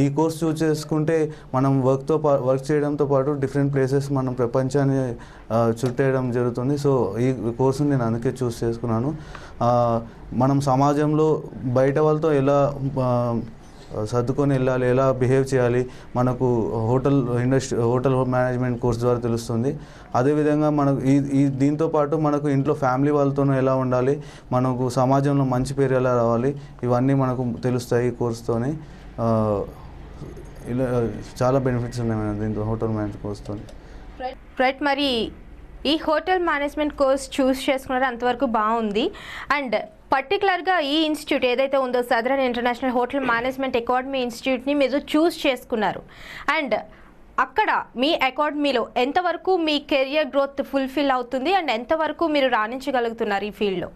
ఈ కోర్స్ చూస్ చేసుకుంటే మనం వర్క్ చేయడంతో పాటు డిఫరెంట్ ప్లేసెస్ మనం ప్రపంచాన్ని చుట్టేయడం జరుగుతుంది. సో ఈ కోర్సుని నేను అందుకే చూస్ చేసుకున్నాను. మనం సమాజంలో బయట వాళ్ళతో ఎలా సర్దుకొని వెళ్ళాలి, ఎలా బిహేవ్ చేయాలి మనకు హోటల్ మేనేజ్మెంట్ కోర్స్ ద్వారా తెలుస్తుంది. అదేవిధంగా మనకు దీంతో పాటు మనకు ఇంట్లో ఫ్యామిలీ వాళ్ళతోనూ ఎలా ఉండాలి, మనకు సమాజంలో మంచి పేరు ఎలా రావాలి, ఇవన్నీ మనకు తెలుస్తాయి ఈ కోర్స్తోని. ఇలా చాలా బెనిఫిట్స్ ఉన్నాయి దీంతో హోటల్ మేనేజ్మెంట్ కోర్స్తో.
రైట్, మరి ఈ హోటల్ మేనేజ్మెంట్ కోర్స్ చూస్ చేసుకున్నారో అంతవరకు బాగుంది. అండ్ పర్టికులర్గా ఈ ఇన్స్టిట్యూట్ ఏదైతే ఉందో southern international hotel management academy ఇన్స్టిట్యూట్ని మీరు చూస్ చేసుకున్నారు. అండ్ అక్కడ మీ అకాడమీలో ఎంతవరకు మీ కెరియర్ గ్రోత్ ఫుల్ఫిల్ అవుతుంది అండ్ ఎంతవరకు మీరు రాణించగలుగుతున్నారు ఈ ఫీల్డ్లో?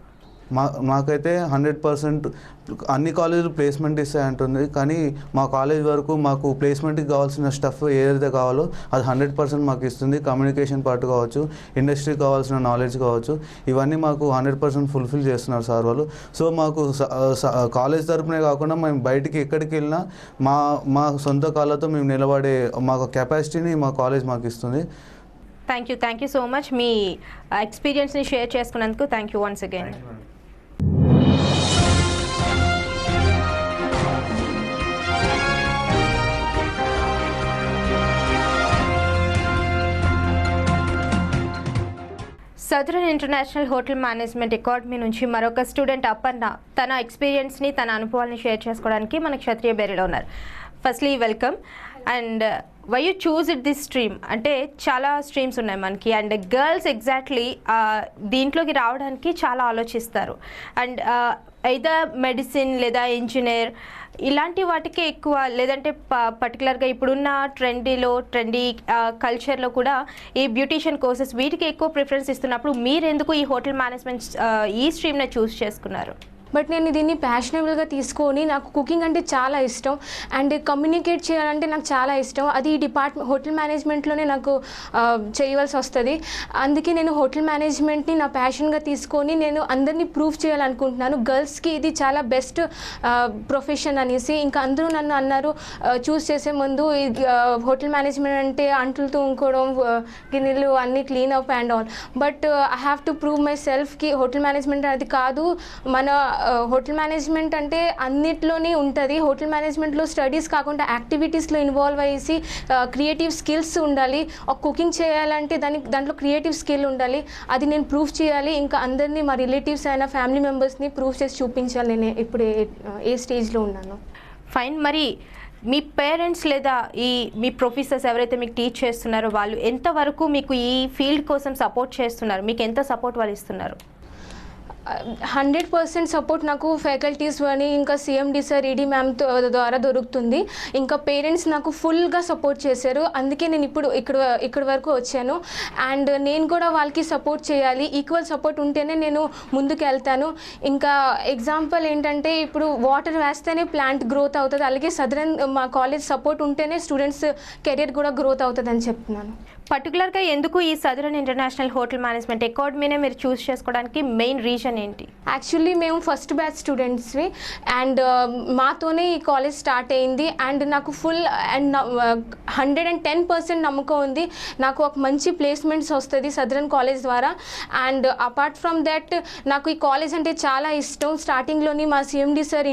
మాకైతే 100% అన్ని కాలేజీలు ప్లేస్మెంట్ ఇస్తాయంటుంది, కానీ మా కాలేజ్ వరకు మాకు ప్లేస్మెంట్కి కావాల్సిన స్టఫ్ ఏదైతే కావాలో అది 100% మాకు ఇస్తుంది. కమ్యూనికేషన్ పార్ట్ కావచ్చు, ఇండస్ట్రీకి కావాల్సిన నాలెడ్జ్ కావచ్చు, ఇవన్నీ మాకు 100% ఫుల్ఫిల్ చేస్తున్నారు సార్ వాళ్ళు. సో మాకు కాలేజ్ తరపునే కాకుండా మేము బయటికి ఎక్కడికి వెళ్ళినా మా సొంత కాళ్ళతో మేము నిలబడే మాకు కెపాసిటీని మా కాలేజ్ మాకు ఇస్తుంది.
Thank you so much. మీ ఎక్స్పీరియన్స్ని షేర్ చేసుకున్నందుకు thank you once again. Southern international hotel management academy నుంచి మరొక స్టూడెంట్ అపర్ణ తన ఎక్స్పీరియన్స్ని, తన అనుభవాలని షేర్ చేసుకోవడానికి మన క్షత్రియ బేరీలో ఉన్నారు. Firstly welcome. And why you choose it this stream? అంటే చాలా స్ట్రీమ్స్ ఉన్నాయి మనకి, అండ్ గర్ల్స్ ఎగ్జాక్ట్లీ దీంట్లోకి రావడానికి చాలా ఆలోచిస్తారు. అండ్ ఐదర్ మెడిసిన్ లేదా ఇంజనీర్ ఇలాంటి వాటికి ఎక్కువ, లేదంటే పర్టికులర్గా ఇప్పుడున్న ట్రెండీ కల్చర్లో కూడా ఈ బ్యూటీషియన్ కోర్సెస్ వీటికి ఎక్కువ ప్రిఫరెన్స్ ఇస్తున్నప్పుడు మీరు ఎందుకు ఈ హోటల్ మేనేజ్మెంట్ ఈ స్ట్రీమ్ని చూస్ చేసుకున్నారు?
బట్ నేను దీన్ని ప్యాషనబుల్గా తీసుకొని, నాకు కుకింగ్ అంటే చాలా ఇష్టం అండ్ కమ్యూనికేట్ చేయాలంటే నాకు చాలా ఇష్టం. అది హోటల్ మేనేజ్మెంట్లోనే నాకు చేయవలసి వస్తుంది. అందుకే నేను హోటల్ మేనేజ్మెంట్ని నా ప్యాషన్గా తీసుకొని నేను అందరినీ ప్రూవ్ చేయాలనుకుంటున్నాను. గర్ల్స్కి ఇది చాలా బెస్ట్ ప్రొఫెషన్ అనేసి. ఇంకా అందరూ నన్ను అన్నారు చూస్ చేసే ముందు, హోటల్ మేనేజ్మెంట్ అంటే అంట్లు తోముకోవడం, గిన్నెలు అన్నీ clean up and all. But I have to prove my సెల్ఫ్కి హోటల్ మేనేజ్మెంట్ అది కాదు. మన హోటల్ మేనేజ్మెంట్ అంటే అన్నిట్లోనే ఉంటుంది. హోటల్ మేనేజ్మెంట్లో స్టడీస్ కాకుండా యాక్టివిటీస్లో ఇన్వాల్వ్ అయ్యేసి క్రియేటివ్ స్కిల్స్ ఉండాలి. ఒక కుకింగ్ చేయాలంటే దాంట్లో క్రియేటివ్ స్కిల్ ఉండాలి. అది నేను ప్రూవ్ చేయాలి. ఇంకా అందరినీ, మా రిలేటివ్స్ అయినా ఫ్యామిలీ మెంబర్స్ని ప్రూవ్ చేసి చూపించాలి. నేను ఇప్పుడు ఏ స్టేజ్లో ఉన్నాను.
ఫైన్. మరి మీ పేరెంట్స్ లేదా మీ ప్రొఫెసర్స్ ఎవరైతే మీకు టీచ్ చేస్తున్నారో వాళ్ళు ఎంతవరకు మీకు ఈ ఫీల్డ్ కోసం సపోర్ట్ చేస్తున్నారు? మీకు ఎంత సపోర్ట్ వాళ్ళు ఇస్తున్నారు?
100% సపోర్ట్ నాకు ఫ్యాకల్టీస్ అని, ఇంకా సిఎండి సార్, ఈడీ మ్యామ్ ద్వారా దొరుకుతుంది. ఇంకా పేరెంట్స్ నాకు ఫుల్గా సపోర్ట్ చేశారు. అందుకే నేను ఇప్పుడు ఇక్కడ వరకు వచ్చాను. అండ్ నేను కూడా వాళ్ళకి సపోర్ట్ చేయాలి. ఈక్వల్ సపోర్ట్ ఉంటేనే నేను ముందుకు వెళ్తాను. ఇంకా ఎగ్జాంపుల్ ఏంటంటే, ఇప్పుడు వాటర్ వేస్తేనే ప్లాంట్ గ్రోత్ అవుతుంది. అలాగే సదరన్ మా కాలేజ్ సపోర్ట్ ఉంటేనే స్టూడెంట్స్ కెరియర్ కూడా గ్రోత్ అవుతుంది అని చెప్తున్నాను.
పర్టికులర్గా ఎందుకు ఈ సదరన్ ఇంటర్నేషనల్ హోటల్ మేనేజ్మెంట్ అకాడమీనే మీరు చూస్ చేసుకోవడానికి మెయిన్ రీజన్ ఏంటి?
యాక్చువల్లీ మేము ఫస్ట్ బ్యాచ్ స్టూడెంట్స్వి అండ్ మాతోనే ఈ కాలేజ్ స్టార్ట్ అయింది అండ్ నాకు ఫుల్ అండ్ 110% నమ్మకం ఉంది నాకు ఒక మంచి ప్లేస్మెంట్స్ వస్తుంది సదరన్ కాలేజ్ ద్వారా. అండ్ అపార్ట్ ఫ్రమ్ దట్ నాకు ఈ కాలేజ్ అంటే చాలా ఇష్టం. స్టార్టింగ్లోని మా సిఎండి సార్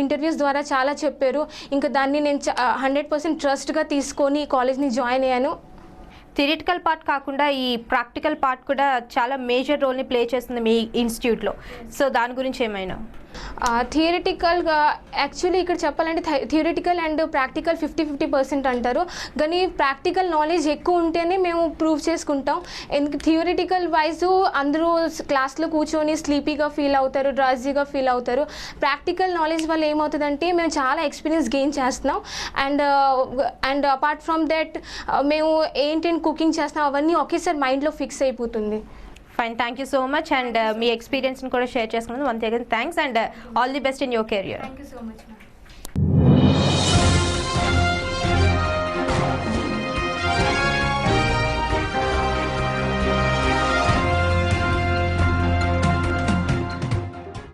ఇంటర్వ్యూస్ ద్వారా చాలా చెప్పారు. ఇంకా దాన్ని నేను 100% ట్రస్ట్గా తీసుకొని ఈ కాలేజ్ని జాయిన్ అయ్యాను.
థియరిటికల్ పార్ట్ కాకుండా ఈ ప్రాక్టికల్ పార్ట్ కూడా చాలా మేజర్ రోల్ని ప్లే చేస్తుంది మీ ఇన్స్టిట్యూట్లో. సో దాని గురించి ఏమైనా?
థియరిటికల్గా యాక్చువల్లీ ఇక్కడ చెప్పాలంటే థియరిటికల్ అండ్ ప్రాక్టికల్ 50-50% అంటారు. కానీ ప్రాక్టికల్ నాలెడ్జ్ ఎక్కువ ఉంటేనే మేము ప్రూవ్ చేసుకుంటాం. ఎందుకు థియరిటికల్ వైజ్ అందరూ క్లాస్లో కూర్చొని స్లీపీగా ఫీల్ అవుతారు, డ్రాజీగా ఫీల్ అవుతారు. ప్రాక్టికల్ నాలెడ్జ్ వల్ల ఏమవుతుందంటే మేము చాలా ఎక్స్పీరియన్స్ గెయిన్ చేస్తున్నాం. అండ్ అపార్ట్ ఫ్రమ్ దట్ మేము ఏంటంటే కుకింగ్ చేస్తాం అవన్నీ ఒకేసారి మైండ్లో ఫిక్స్ అయిపోతుంది.
Fine, thank you so much. And మీ ఎక్స్పీరియన్స్ని కూడా షేర్ చేసుకున్నాను. Once again thanks and all the best in your career.
Thank you so much.